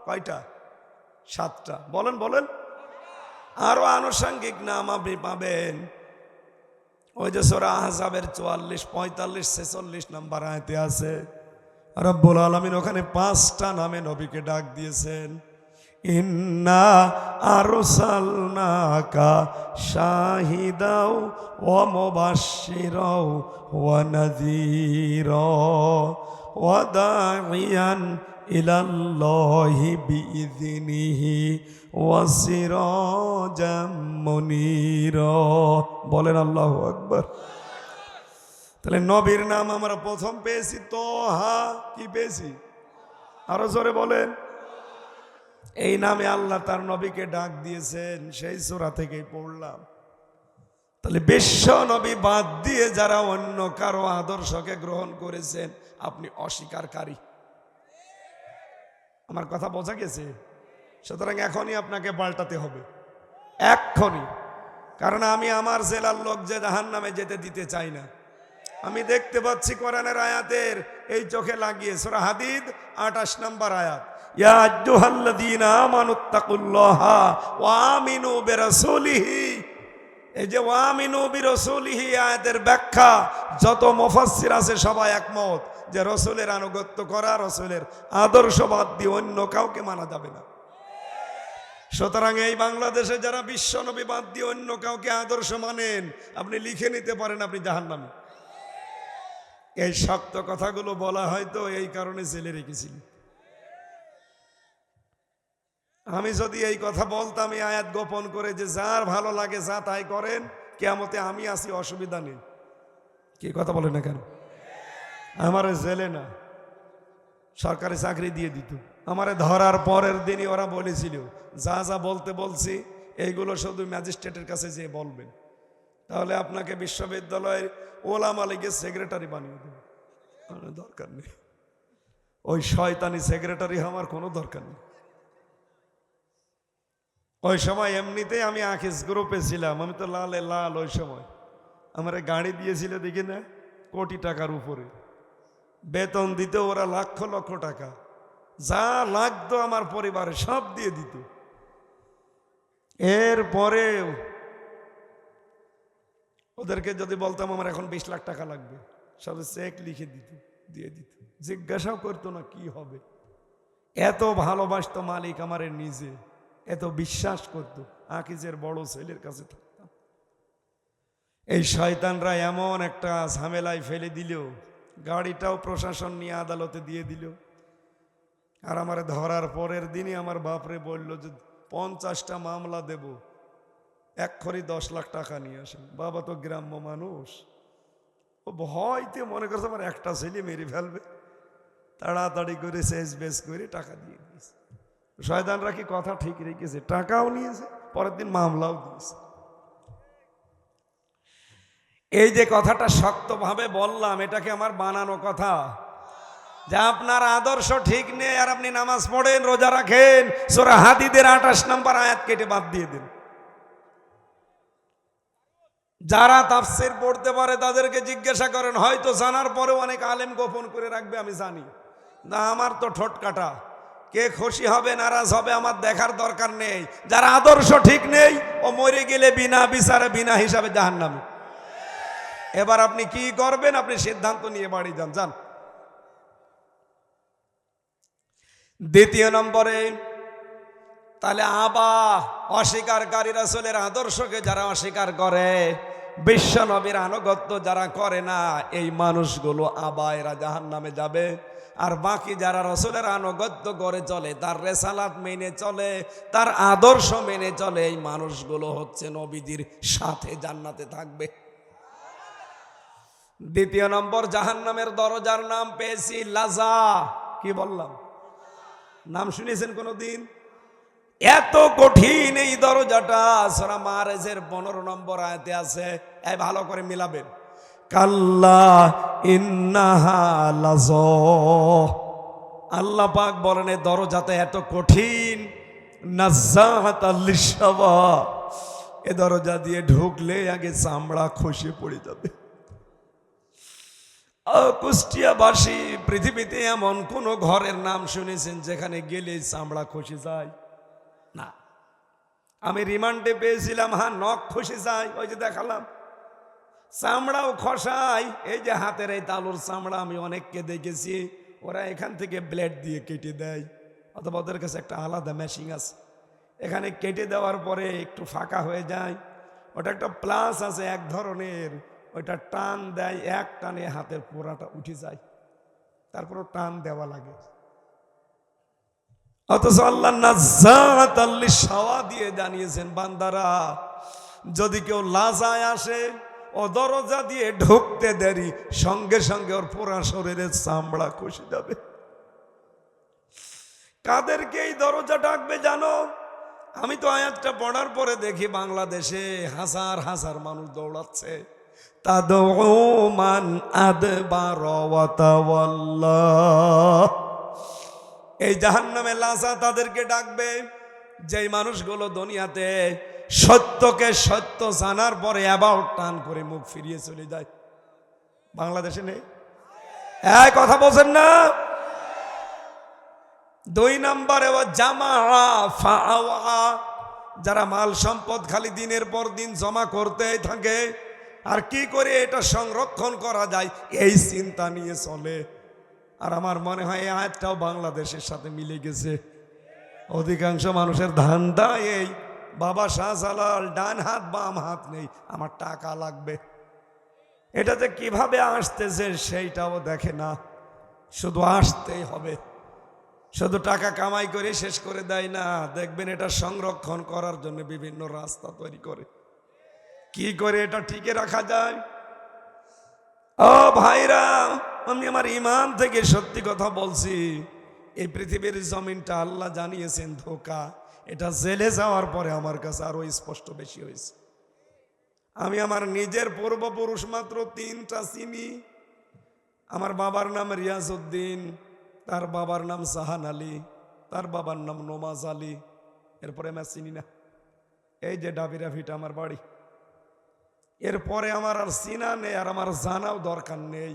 কয়টা? 7টা। বলেন বলেন। আরো আনুষঙ্গিক নাম আপনি পাবেন ওই যে সূরা আহজাবের 44, 45, 46 নাম্বার আয়াতে আছে। রব্বুল আলামিন ওখানে 5টা নামে নবীকে ডাক দিয়েছেন। ইন্না আরসালনাকা শাহিদাও ওয়া মুবাশশিরাও ওয়া নাযীরা ওয়া দাঈয়ান ইলাল্লাহি বিইযনিহি ওয়া সিরাজাম মুনীরা। বলেন আল্লাহু আকবার। তাহলে নবীর নাম আমরা প্রথম পেয়েছি তহা। কি পেয়েছি? আরো জোরে বলেন। এই নামে আল্লাহ তার নবীকে ডাক দিয়েছেন, সেই সূরা থেকেই পড়লাম। তাহলে বিশ্ব নবী বাদ দিয়ে যারা অন্য কারো আদর্শকে গ্রহণ করেছেন, আপনি অস্বীকারী। আমার কথা বোঝা গেছে? সুতরাং এখনই আপনাকে পাল্টাতে হবে, এক্ষুনি। কারণ আমি আমার জেলার লোক যে জাহান্নামে যেতে দিতে চাই না। আমি দেখতে পাচ্ছি কোরআনের আয়াতের এই চোখে লাগিয়ে সূরা হাদিদ 28 নম্বর আয়াত, ইয়া আইয়ুহাল্লাযীনা আমানুত্তাকুল্লাহা ওয়া আমিনু বিরাসূলিহি। এই যে ওয়া আমিনু বিরাসূলিহি আয়াতের ব্যাখ্যা যত মুফাসসির আছে সবাই একমত যে রাসূলের আনুগত্য করা, রাসূলের আদর্শ বাদ দিয়ে অন্য কাউকে মানা যাবে না। সুতরাং এই বাংলাদেশে যারা বিশ্ব নবী বাদ দিয়ে অন্য কাউকে আদর্শ মানেন, আপনি লিখে নিতে পারেন আপনি জাহান্নামী। এই শক্ত কথাগুলো বলা হয়তো এই কারণে জেলে রেখেছিল। আমি যদি এই কথা বলতাম এই আয়াত গোপন করে যে যার ভালো লাগে যা তাই করেন, কিয়ামতে আমি আছি, অসুবিধা নেই। কি কথা বলে না কেন? আমারে জেলে না, সরকারি চাকরি দিয়ে দিত। আমারে ধরার পরের দিনই ওরা বলেছিল যা যা বলতে বলছি এইগুলো শুধু ম্যাজিস্ট্রেটের কাছে যেয়ে বলবেন, তাহলে আপনাকে বিশ্ববিদ্যালয়ের ওলামা লীগের সেক্রেটারি বানিয়ে দেবে। দরকার নেই, ওই শয়তানি সেক্রেটারি আমার কোনো দরকার নেই। ওই সময় এমনিতেই আমি আকিস গ্রুপে ছিলাম, আমি তো লালে লাল। ওই সময় আমার গাড়ি দিয়েছিল দেখি না, কোটি টাকার উপরে বেতন দিত ওরা, লক্ষ লক্ষ টাকা যা লাগতো আমার পরিবারে সব দিয়ে দিত। এরপরেও ওদেরকে যদি বলতাম আমার এখন 20 লাখ টাকা লাগবে, সব চেক লিখে দিত, দিয়ে দিত, জিজ্ঞাসাও করতো না কি হবে। এত ভালোবাসতো মালিক আমারে, নিজে এত বিশ্বাস করতো। আকিজের বড় ছেলের কাছে থাকতাম। এই শয়তানরা এমন একটা ঝামেলায় ফেলে দিল, গাড়িটাও প্রশাসন নিয়ে আদালতে দিয়ে দিল। আর আমার ধরার পরের দিনই আমার বাপরে বলল যে 50টা মামলা দেব, এক্ষুনি 10 লাখ টাকা নিয়ে আসেন। বাবা তো গ্রাম্য মানুষ, ও ভয়তে মনে করছে আমার একটা ছেলে মেরে ফেলবে, তাড়াতাড়ি করে শেষ বেশ করে টাকা দিয়ে দিয়েছে। শয়তানরা কি কথা ঠিক রেখেছে, টাকাও নিয়েছে, পরের দিন মামলাও দিয়েছে। এই যে কথাটা শক্তভাবে বললাম, এটা কি আমার বানানো কথা? যে আপনার আদর্শ ঠিক নেই আর আপনি নামাজ পড়েন, রোজা রাখেন, সূরা হাদীদের 28 নম্বর আয়াত কেটে বাদ দিয়ে দিন। যারা তাফসীর পড়তে পারে তাদেরকে জিজ্ঞাসা করেন, হয়তো জানার পরেও অনেক আলেম গোপন করে রাখবে, আমি জানি না। আমার তো ঠোঁট কাটা, কে খুশি হবে নারাজ হবে আমার দেখার দরকার নেই। যার আদর্শ ঠিক নেই ও মরে গেলে বিনা বিচারে বিনা হিসাবে জাহান্নামে। এবার আপনি কি করবেন? আপনি সিদ্ধান্ত নিয়ে বাড়ি যান, যান। দ্বিতীয় নম্বরে, তাহলে অস্বীকারী রাসূলের আদর্শকে যারা অস্বীকার করে, বিশ্ব নবীর আনুগত্য যারা করে না, এই মানুষগুলো এরা জাহান্নামে যাবে। আর বাকি যারা রাসূলের আনুগত্য করে চলে, তার রেসালাত মেনে চলে, তার আদর্শ মেনে চলে, এই মানুষগুলো হচ্ছে নবীজির সাথে জান্নাতে থাকবে। দ্বিতীয় নম্বর, জাহান্নামের দরজার নাম পেয়েছি লাজা। কি বললাম? নাম শুনেছেন কোনদিন? এত কঠিন এই দরজাটা। সূরা মাআরিজের 15 নম্বর আয়াতে আছে, এই ভালো করে মিলাবেন। কাল্লা ইন্নাহা লাযা। আল্লাহ পাক বলেন এই দরজাটা এত কঠিন, নাযাআতাল লিশাওয়া। এই দরজা দিয়ে ঢুকলে আগে চামড়া খসে পড়ে যাবে। কুষ্টিয়াবাসী, পৃথিবীতে এমন কোন ঘরের নাম শুনেছেন যেখানে গেলে চামড়া খসে যায়? না। আমি রিমান্ডে পেয়েছিলাম, হ্যাঁ নখ খসে যায়, ওই যে দেখালাম। চামড়াও খসায়, এই যে হাতের এই তালুর চামড়া আমি অনেককে দেখেছি, ওরা এখান থেকে ব্লেড দিয়ে কেটে দেয়, অথবা ওদের কাছে একটা আলাদা মেশিন আছে, এখানে কেটে দেওয়ার পরে একটু ফাঁকা হয়ে যায়, ওটা একটা প্লাস আছে এক ধরনের, ওইটা টান দেয়, এক টানে হাতের পোড়াটা উঠে যায়, তারপরও টান দেওয়া লাগে। অথচ আল্লাহ নাযাআতাল লিশাওয়া দিয়ে জানিয়েছেন, বান্দারা যদি কেউ লাজায় আসে, ও দরজা দিয়ে ঢুকতে দেরি, সঙ্গে সঙ্গে ওর পুরা শরীরের চামড়া খসে যাবে। কাদেরকে এই দরজা ডাকবে জানো? আমি তো আয়াতটা পড়ার পরে দেখি বাংলাদেশে হাজার হাজার মানুষ দৌড়াচ্ছে, তাদউ মান আদবার ওয়া তাওয়াল্লা। এই জাহান্নামে লাজা তাদেরকে ডাকবে, যেই মানুষগুলো দুনিয়াতে সত্যকে সত্য জানার পরে অ্যাবাউট টান করে মুখ ফিরিয়ে চলে যায়। বাংলাদেশে নেই? এক কথা বলছেন না? দুই নম্বরে, যারা মাল সম্পদ খালি দিনের পর দিন জমা করতে থাকে, আর কি করে এটা সংরক্ষণ করা যায় এই চিন্তা নিয়ে চলে। আর আমার মনে হয় এই আয়াতটাও বাংলাদেশের সাথে মিলে গেছে। অধিকাংশ মানুষের ধান্দা এই, বাবা শাহজালাল ডান হাত বাম হাত নেই, আমার টাকা লাগবে। এটাতে কিভাবে আসতেছে সেইটাও দেখে না, শুধু আসতেই হবে। শুধু টাকা কামাই করে শেষ করে দেয় না, দেখবেন এটা সংরক্ষণ করার জন্য বিভিন্ন রাস্তা তৈরি করে, কি করে এটা টিকে রাখা যায়। ও ভাইরা, আমি আমার ইমান থেকে সত্যি কথা বলছি, এই পৃথিবীর জমিনটা আল্লাহ জানিয়েছেন ধোঁকা। এটা জেলে যাওয়ার পরে আমার কাছে আরো স্পষ্ট বেশি হয়েছে। আমি আমার নিজের পূর্বপুরুষ মাত্র 3টা চিনি। আমার বাবার নাম রিয়াজউদ্দিন, তার বাবার নাম জাহান আলী, তার বাবার নাম নমাজ আলী, এরপরে আমি চিনি না। এই যে ডাবিরা ভিটা আমার বাড়ি, এরপরে আমার আর চিনা নেই, আর আমার জানাও দরকার নেই।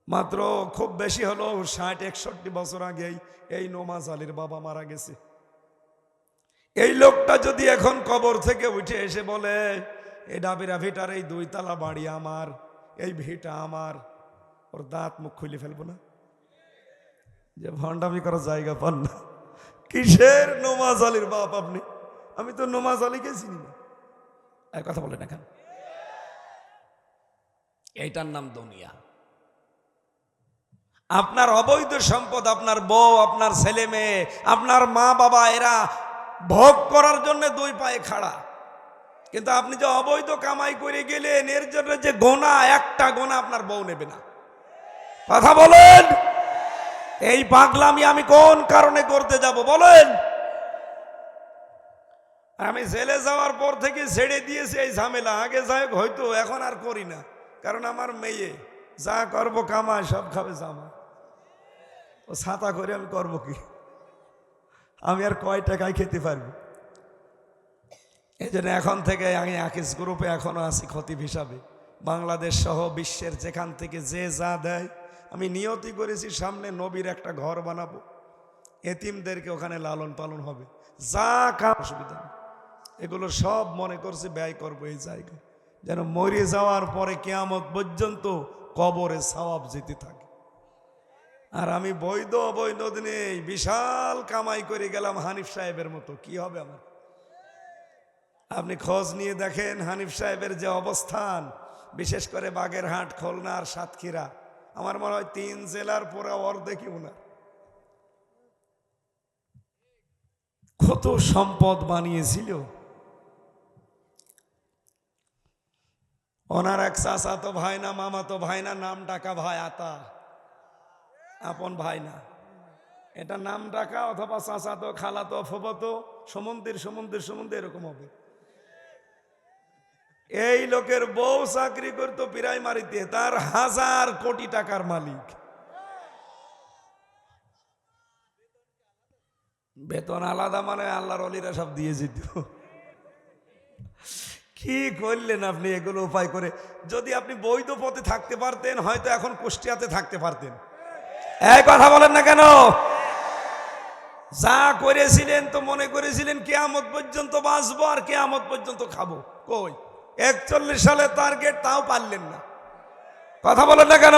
মাত্র খুব বেশি হলো 60-61 বছর আগেই এই নমাজ আলীর বাবা মারা গেছে। এই লোকটা যদি এখন কবর থেকে উঠে এসে বলে এই ডাবিরা ভিটার এই 2 তলা বাড়ি আমার, এই ভিটা আমার, ওর দাঁত মুখ খুলে ফেলবো না? যে ভণ্ডামি করার জায়গা পান না। কিসের নমাজ আলীর বাপ আপনি? আমি তো নমাজ আলীকে চিনি না। এক কথা বলেন এখন, এইটার নাম দুনিয়া। আপনার অবৈধ সম্পদ, আপনার বউ, আপনার ছেলে মেয়ে, আপনার মা বাবা, এরা ভোগ করার জন্য 2 পায়ে খাড়া, কিন্তু আপনি যে অবৈধ কামাই করে গেলেন, এর জন্য যে গোনা, একটা গোনা আপনার বউ নেবে না। কথা বলেন, এই পাগলামি আমি কোন কারণে করতে যাব বলেন? আমি জেলে যাওয়ার পর থেকে ছেড়ে দিয়েছি এই ঝামেলা। আগে যাই হোক হয়তো, এখন আর করি না, কারণ আমার মেয়ে যা করবো কামায় সব খাবে জামা। ও ছাতা করে আমি করবো কি? আমি আর কয় টাকায় খেতে পারবো? এই জন্য এখন থেকে আমি আকিস গ্রুপে এখনো আছি খতিব হিসাবে। বাংলাদেশ সহ বিশ্বের যেখান থেকে যে যা দেয়, আমি নিয়তি করেছি সামনে নবীর একটা ঘর বানাবো, এতিমদেরকে ওখানে লালন পালন হবে, যা কাম অসুবিধা নেই। এগুলো সব মনে করছি ব্যয় করবো এই জায়গায়, যেন মরে যাওয়ার পরে কিয়ামত পর্যন্ত কবরে সওয়াব যেতে থাকে। আর আমি বৈধ অবৈধ দিনে বিশাল কামাই করে গেলাম হানিফ সাহেবের মতো, কি হবে আমার? আপনি খোঁজ নিয়ে দেখেন হানিফ সাহেবের যে অবস্থান, বিশেষ করে বাগেরহাট, খুলনা আর সাতক্ষীরা, আমার মনে হয় 3 জেলার পুরো অর্ধেকই ওনার। কত সম্পদ বানিয়েছিল। ওনার এক চাচাতো ভাই না মামাতো ভাই না, নাম ডাকা ভাই আতা, আপন ভাই না, এটা নাম ডাকা অথবা চাচাতো খালাতো ফুফাতো সমন্দির সমন্দির সমন্দির এরকম হবে। এই লোকের বউ চাকরি করতো প্রাইমারিতে, তার 1000 কোটি টাকার মালিক। বেতন আলাদা মানে আল্লাহর ওলিরা সব দিয়ে যেত। কি করলেন আপনি এগুলো উপায় করে? যদি আপনি বৈধ পথে থাকতে পারতেন, হয়তো এখন কুষ্টিয়াতে থাকতে পারতেন। এই কথা বলেন না কেন? যা করেছিলেন তো মনে করেছিলেন কিয়ামত পর্যন্ত বাঁচবো আর কিয়ামত পর্যন্ত খাবো। কই 41 সালে টার্গেট, তাও পারলেন না। কথা বলেন না কেন?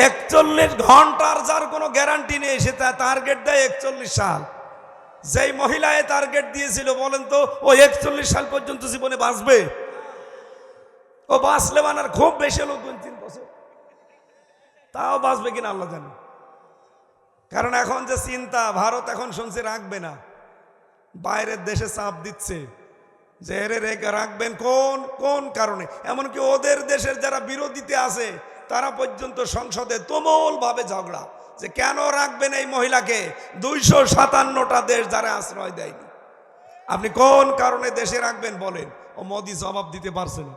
41 ঘন্টার যার কোনো গ্যারান্টি নেই, সে টার্গেট দেয় 41 সাল। যেই মহিলায় টার্গেট দিয়েছিল, বলেন তো ও 41 সাল পর্যন্ত জীবনে বাঁচবে? ও বাঁচলে মানে খুব বেশি হলো 2-3 বছর, তাও বাঁচবে কিনা আল্লাহ জানে। কারণ এখন যে চিন্তা, ভারত এখন শুনছে রাখবে না, বাইরের দেশে চাপ দিচ্ছে যে এর রাখবেন কোন কোন কারণে। এমনকি ওদের দেশের যারা বিরোধীতে আছে তারা পর্যন্ত সংসদে তুমুল ভাবে ঝগড়া যে কেন রাখবেন এই মহিলাকে। 257টা দেশ যারা আশ্রয় দেয়নি, আপনি কোন কারণে দেশে রাখবেন বলেন? ও মোদি জবাব দিতে পারছে না।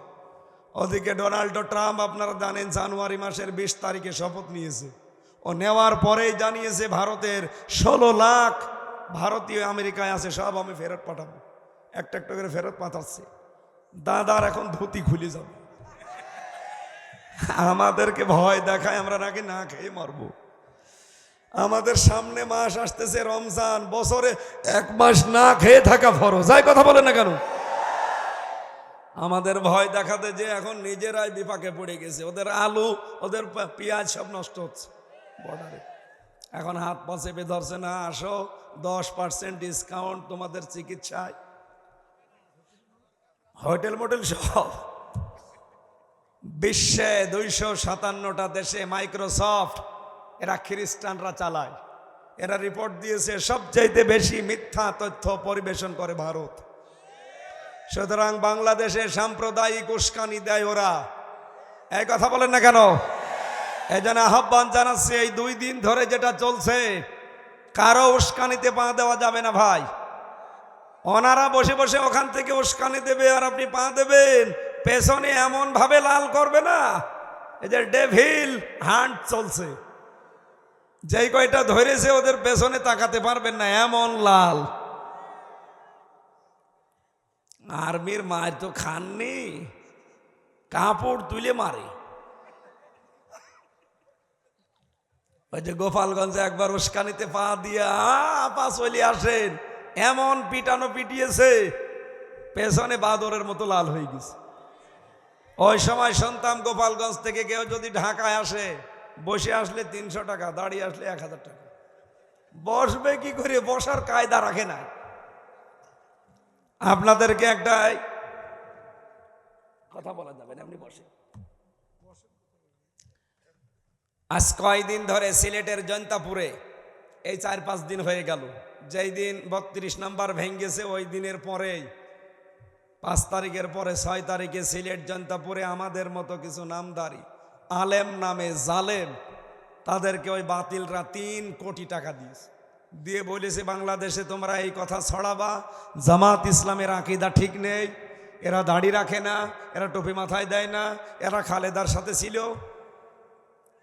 ওদিকে ডোনাল্ড ট্রাম্প আপনারা জানেন জানুয়ারি মাসের 20 তারিখে শপথ নিয়েছে। ও নেওয়ার পরেই জানিয়েছে ভারতের 16 লাখ ভারতীয় আমেরিকায় আছে, সব আমি ফেরত পাঠাবো। একটা একটা করে ফেরত পাঠাচ্ছে। দাদার এখন ধুতি খুলে যাবে। আমাদেরকে ভয় দেখায়, আমরা নাকি না খেয়ে মারবো। আমাদের সামনে মাস আসতেছে রমজান, বছরে 1 মাস না খেয়ে থাকা ফরজ। যাই কথা বলে না কেন? আমাদের ভয় দেখাতে যে এখন নিজেরাই বিপাকে পড়ে গেছে। ওদের আলু, ওদের পেঁয়াজ সব নষ্ট হচ্ছে বর্ডারে। এখন হাত পা চেপে ধরছে, না আসো 10% ডিসকাউন্ট তোমাদের চিকিৎসায়, হোটেল মোটেল সব। বিশ্বে 257টা দেশে মাইক্রোসফট, এরা খ্রিস্টানরা চালায়। এরা রিপোর্ট দিয়েছে সবচাইতে বেশি মিথ্যা তথ্য পরিবেশন করে ভারত। সুতরাং বাংলাদেশে সাম্প্রদায়িক উস্কানি দেয় ওরা। এই কথা বলেন না কেন? এই জন্য আহ্বান জানাচ্ছি, এই 2 দিন ধরে যেটা চলছে, কারো উস্কানিতে পা দেওয়া যাবে না ভাই। ওনারা বসে বসে ওখান থেকে উস্কানি দেবে আর আপনি পা দেবেন, পেছনে এমন ভাবে লাল করবে না। এই যে ডেভিল হান্ট চলছে, যেই কয়টা ধরেছে ওদের পেছনে তাকাতে পারবেন না, এমন লাল। আর্মির মায়ের তো খাননি, কাপড় তুলে মারে। ওই যে গোপালগঞ্জে একবার উস্কানিতে পা দিয়া আপা চলে আসেন, এমন পিটানো পিটিয়েছে, পেছনে বাদরের মতো লাল হয়ে গেছে। ওই সময় শুনতাম গোপালগঞ্জ থেকে কেউ যদি ঢাকায় আসে, বসে আসলে 300 টাকা, দাঁড়িয়ে আসলে 1000 টাকা। বসবে কি করে? বসার কায়দা রাখে না। আপনাদেরকে একটা কথা বলা যাবে না, আপনি বসে। আজ কয়দিন ধরে সিলেটের জৈন্তাপুরে, এই 4-5 দিন হয়ে গেল, যেই দিন 32 নাম্বার ভেঙ্গেছে ওই দিনের পরেই 5 তারিখের পরে 6 তারিখে সিলেট জৈন্তাপুরে আমাদের মতো কিছু নামদারি আলেম নামে জালেম, তাদেরকে ওই বাতিলরা 3 কোটি টাকা দিয়েছে। দিয়ে বলেছে বাংলাদেশে তোমরা এই কথা ছড়াবা, জামাত ইসলামের আকীদা ঠিক নেই, এরা দাড়ি রাখে না, এরা টুপি মাথায় দেয় না, এরা খালেদার সাথে ছিল,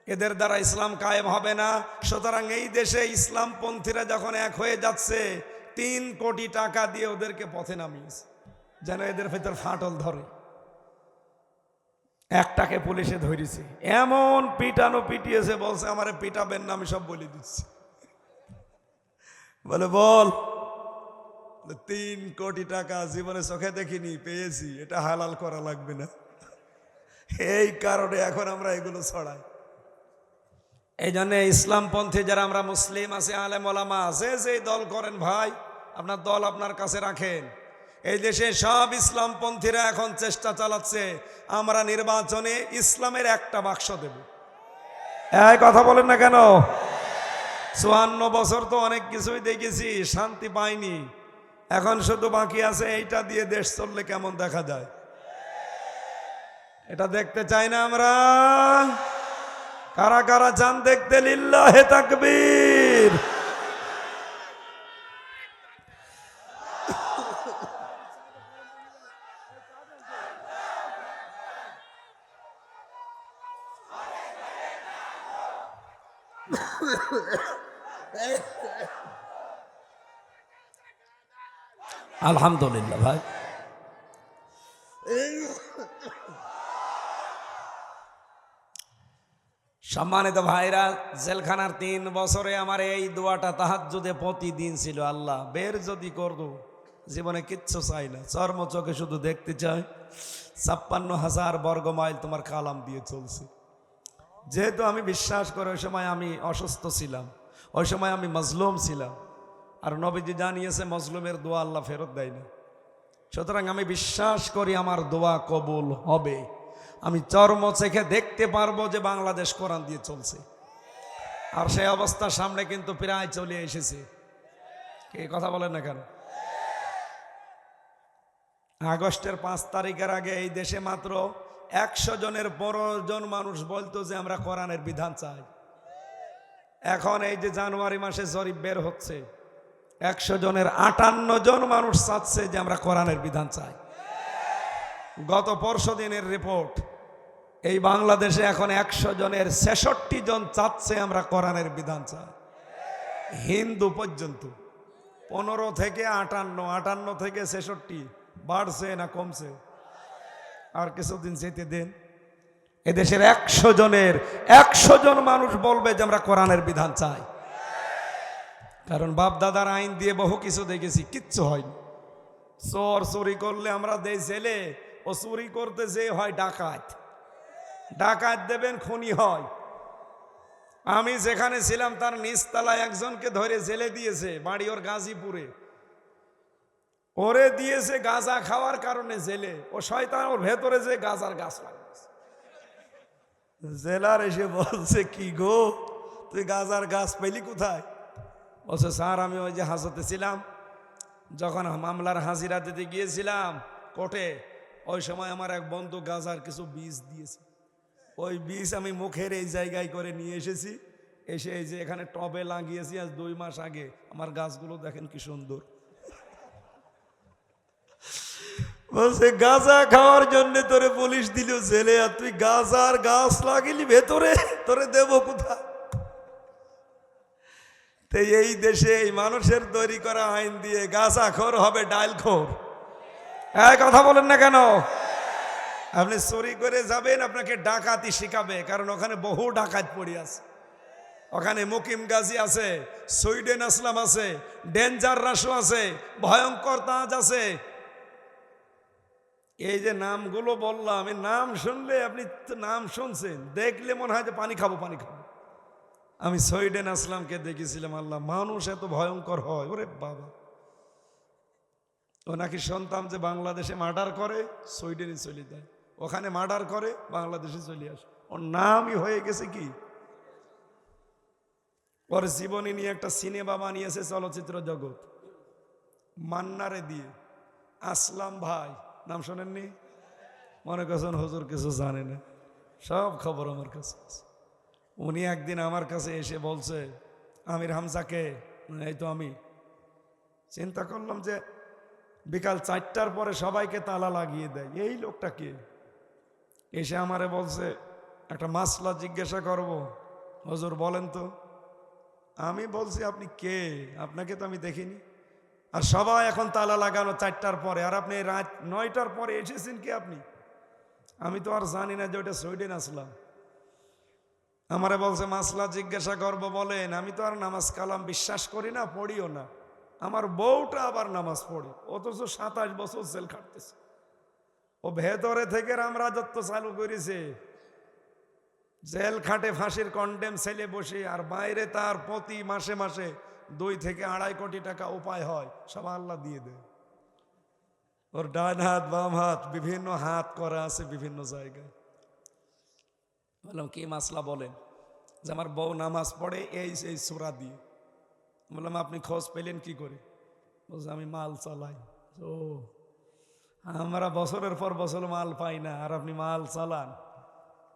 এদের দ্বারা ইসলাম কায়েম হবে না। সুতরাং এই দেশে ইসলামপন্থীরা যখন এক হয়ে যাচ্ছে, 3 কোটি টাকা দিয়ে ওদেরকে পথে নামিয়েছে যেন এদের ভেতর ফাটল ধরে। একটাকে পুলিশে ধরেছে, এমন পিটানো পিটিয়েছে, বলছে আমারে পিটাবেন না, আমি সব বলে দিচ্ছি। বলে বল, 3 কোটি টাকা জীবনে চোখে দেখিনি, পেয়েছি, এটা হালাল করা লাগবে না। এই কারণে এখন আমরা এগুলো ছড়াই। এই জন্য ইসলামপন্থী যারা আমরা মুসলিম আছে, আলেম ওলামা আছে, যে দল করেন ভাই, আপনার দল আপনার কাছে রাখেন। এই দেশে সব ইসলামপন্থীরা এখন চেষ্টা চালাচ্ছে আমরা নির্বাচনে ইসলামের একটা বাক্স দেব। এই কথা বলেন না কেন? 54 বছর তো অনেক কিছুই দেখেছি, শান্তি পাইনি। এখন শুধু বাকি আছে এইটা দিয়ে দেশ চললে কেমন দেখা যায়, এটা দেখতে চাই না আমরা। কারা কারা চান দেখতে? লিল্লাহে তাকবীর। আলহামদুলিল্লাহ ভাই। সম্মানিত ভাইরা, জেলখানার 3 বছরে আমার এই দোয়াটা তাহাজ্জুদে প্রতিদিন ছিল, আল্লাহ বের যদি করবো, জীবনে কিচ্ছু চাই না, চর্ম চোখে শুধু দেখতে চাই 56,000 বর্গ মাইল তোমার কালাম দিয়ে চলছে। যেহেতু আমি বিশ্বাস করি ওই সময় আমি অসুস্থ ছিলাম, ওই সময় আমি মজলুম ছিলাম, আর নবীজি জানিয়েছে মজলুমের দোয়া আল্লাহ ফেরত দেয় না। সুতরাং আমি বিশ্বাস করি আমার দোয়া কবুল হবে। আমি চর্ম চোখে দেখতে পারবো যে বাংলাদেশ কোরআন দিয়ে চলছে, আর সেই অবস্থার সামনে কিন্তু প্রায় চলে এসেছে। কে কথা বলেন না কেন? আগস্টের 5 তারিখের আগে এই দেশে মাত্র 100 জনের 15 জন মানুষ বলতো যে আমরা কোরআনের বিধান চাই। এখন এই যে জানুয়ারি মাসে জরিপ বের হচ্ছে, 100 জনের 58 জন মানুষ চাচ্ছে যে আমরা কোরআনের বিধান চাই। গত পরশু দিনের রিপোর্ট, এই বাংলাদেশে এখন 100 জনের 66 জন চাচ্ছে আমরা কোরআনের বিধান চাই। হিন্দু পর্যন্ত 15 থেকে 58, 58 থেকে 66 বাড়ছে না কমছে? আর কিছুদিন যেতে দেন, এদেশের 100 জনের 100 জন মানুষ বলবে যে আমরা কোরআনের বিধান চাই। কারণ বাপ দাদার আইন দিয়ে বহু কিছু দেখেছি, কিচ্ছু হয়নি। চোর চুরি করলে আমরা দেই জেলে, ও চুরি করতে যে হয় ডাকাত, ডাকাত দেবেন খুনি হয়। আমি যেখানে ছিলাম তার নিচতলায় একজনকে ধরে জেলে দিয়েছে, বাড়ি ওর গাজীপুরে, ওরে দিয়েছে গাঁজা খাওয়ার কারণে জেলে। ও শয়তান ওর ভেতরে যে গাঁজার গাছ লাগিয়েছে। জেলার এসে বলছে কি গো, তুই গাঁজার গাছ পেলি কোথায়? বলছে স্যার আমি ওই যে হাজতে ছিলাম, যখন মামলার হাজিরা দিতে গিয়েছিলাম কোর্টে, ওই সময় আমার এক বন্ধু গাঁজার কিছু বীজ দিয়েছে, ওই বীজ আমি মুখের এই জায়গায় করে নিয়ে এসেছি, এসে এই যে এখানে টবে লাগিয়েছি আজ 2 মাস আগে। আমার গাছগুলো দেখেন কি সুন্দর। বলছে গাঁজা খাওয়ার জন্য তোরে পুলিশ দিল জেলে, আর তুই গাঁজার গাছ লাগিলি ভেতরে, তোরে দেব কোথায়? তো এই দেশে এই মানুষের তৈরি করা আইন দিয়ে গাঁজাখোর হবে ডাইলখোর। এই কথা বলেন না কেন? আপনি চুরি করে যাবেন, আপনাকে ডাকাতি শিখাবে, কারণ ওখানে বহু ডাকাত পড়ে আছে। ওখানে মুকিম গাজী আছে, সুইডেন আসলাম আছে, ডেঞ্জার রাসু আছে, ভয়ঙ্কর তাজ আছে। এই যে নামগুলো বললাম, এই নাম শুনলে, আপনি তো নাম শুনছেন, দেখলে মনে হয় যে পানি খাবো পানি খাবো। আমি সুইডেন আসলামকে দেখেছিলাম, আল্লাহ মানুষ এত ভয়ঙ্কর হয়, ওরে বাবা। ও নাকি শুনতাম যে বাংলাদেশে মার্ডার করে সুইডেনে চলে যায়, ওখানে মার্ডার করে বাংলাদেশে চলে আসে। ওর নামই হয়ে গেছে কি, ওর জীবনী নিয়ে একটা সিনেমা বানিয়েছে চলচ্চিত্র জগৎ, মান্নারে দিয়ে। আসলাম ভাই নাম শোনেননি? মনে করছেন হুজুর কিছু জানে না, সব খবর আমার কাছে আছে। উনি একদিন আমার কাছে এসে বলছে, আমির হামজাকে এই তো আমি চিন্তা করলাম যে বিকাল 4টার পরে সবাইকে তালা লাগিয়ে দেয়, এই লোকটা কে? এসে আমারে বলছে একটা মাসলা জিজ্ঞাসা করব, হুজুর বলেন তো। আমি বলছি আপনি কে? আপনাকে তো আমি দেখিনি। আর সবাই এখন তালা লাগানো 4টার পরে, আর আপনি রাত 9টার পরে এসেছেন কি আপনি? আমি তো আর জানি না যে ওইটা সুইডেন আসলাম। আমারে বলছে মাসলা জিজ্ঞাসা করব, বলেন। আমি তো আর নামাজ কালাম বিশ্বাস করি না, পড়িও না। আমার বউটা আবার নামাজ পড়ে, অথচ 27 বছর জেল খাটতেছে। ও ভেতরে থেকে রামরাজত্ব চালু করেছে, জেল খাটে ফাঁসির কন্ডেম ছেলে বসে, আর বাইরে তার প্রতি মাসে মাসে 2 থেকে 2.5 কোটি টাকা উপায় হয়, সব আল্লাহ দিয়ে দেয়। ওর ডান হাত বাম হাত বিভিন্ন হাত করা আছে বিভিন্ন জায়গায়। বললাম কি মাসলা বলেন? যে আমার বউ নামাজ পড়ে এই সূরা দিয়ে। বললাম আপনি খোঁজ পেলেন কি করে? বলছে আমি মাল চালাই। ও, আমরা বছরের পর বছর মাল পাই না, আর আপনি মাল চালান?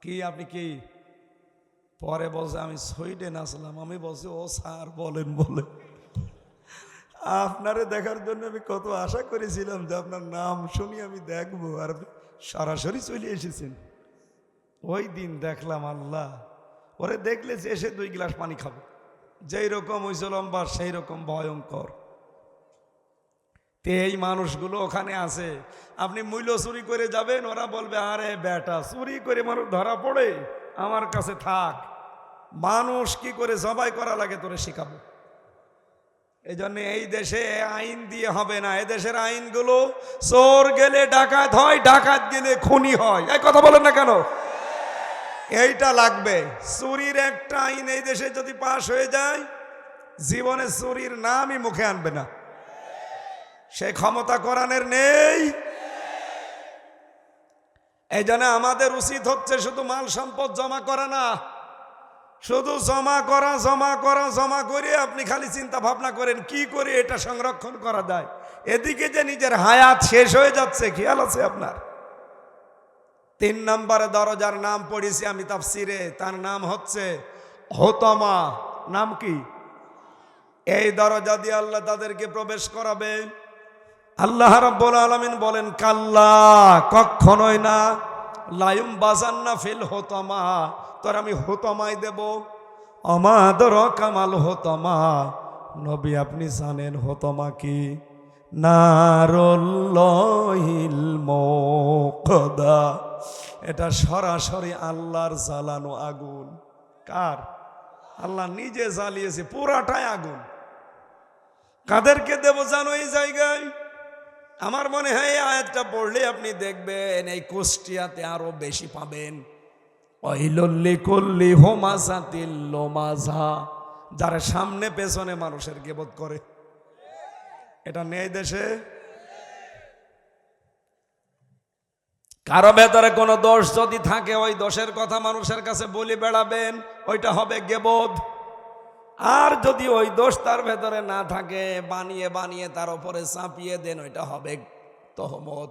কি আপনি কি? পরে বলছে আমি সুইডেন আসলাম। আমি বলছি ও স্যার বলেন বলেন। আপনারে দেখার জন্য আমি কত আশা করেছিলাম যে আপনার নাম শুনি আমি দেখবো, আর সরাসরি চলে এসেছেন। ওই দিন দেখলাম আল্লাহ, ওরে দেখলে যে এসে 2 গ্লাস পানি খাবে, যেই রকম হয়েছে লম্বা সেই রকম ভয়ঙ্কর। এই মানুষগুলো ওখানে আছে, আপনি মূল্য চুরি করে যাবেন, ওরা বলবে আরে বেটা চুরি করে মানুষ ধরা পড়ে, আমার কাছে থাক, মানুষ কি করে জবাই করা লাগে তোরে শিখাবো। এই জন্য এই দেশে আইন দিয়ে হবে না। এই দেশের আইনগুলো চোর গেলে ডাকাত হয়, ডাকাত গেলে খুনি হয়। এই কথা বলেন না কেন? এইটা লাগবে। চুরির একটা আইন এই দেশে যদি পাশ হয়ে যায়, জীবনে চুরির নামই মুখে আনবে না। সে ক্ষমতা কোরআনের নেই। এই জন্য আমাদের উচিত হচ্ছে শুধু মাল সম্পদ জমা করা না, শুধু জমা করা জমা করা জমা করে আপনি খালি চিন্তা ভাবনা করেন কি করে এটা সংরক্ষণ করা যায়। এদিকে যে নিজের হায়াত শেষ হয়ে যাচ্ছে, খেয়াল আছে আপনার? 3 নম্বরে দরজার নাম পড়েছি আমি তাফসিরে, তার নাম হচ্ছে হোতমা। নাম কি? এই দরজা দিয়ে আল্লাহ তাদেরকে প্রবেশ করাবে। আল্লাহ রাব্বুল আলামিন বলেন কাল্লা, কখনোই না, লায়ুম বাজান্না ফিল হোতমা, তোর আমি হোতমাই দেব। আমাদের কামাল হোতমা, নবী আপনি জানেন হোতমা কি? নারুল্লাহিল মুকদা, এটা সরাসরি আল্লাহর জ্বালানো আগুন। কার? আল্লাহ নিজে জ্বালিয়েছে, পুরাটাই আগুন। কাদেরকে দেব জানো এই জায়গায়? আমার মনে হয় এই আয়াতটা পড়লে আপনি দেখবেন এই কুষ্টিয়াতে আরো বেশি পাবেন। ওয়াইলুল হোমাজাতিল লোমাজা, যারা সামনে পেছনে মানুষের গীবত করে। এটা নেই দেশে। কারো ভেতরে কোনো দোষ যদি থাকে, ওই দোষের কথা মানুষের কাছে বলে বেড়াবেন, ওইটা হবে গীবত। আর যদি ওই দোষ তার ভেতরে না থাকে, বানিয়ে বানিয়ে তার উপরে চাপিয়ে দেন, ওইটা হবে তহমত।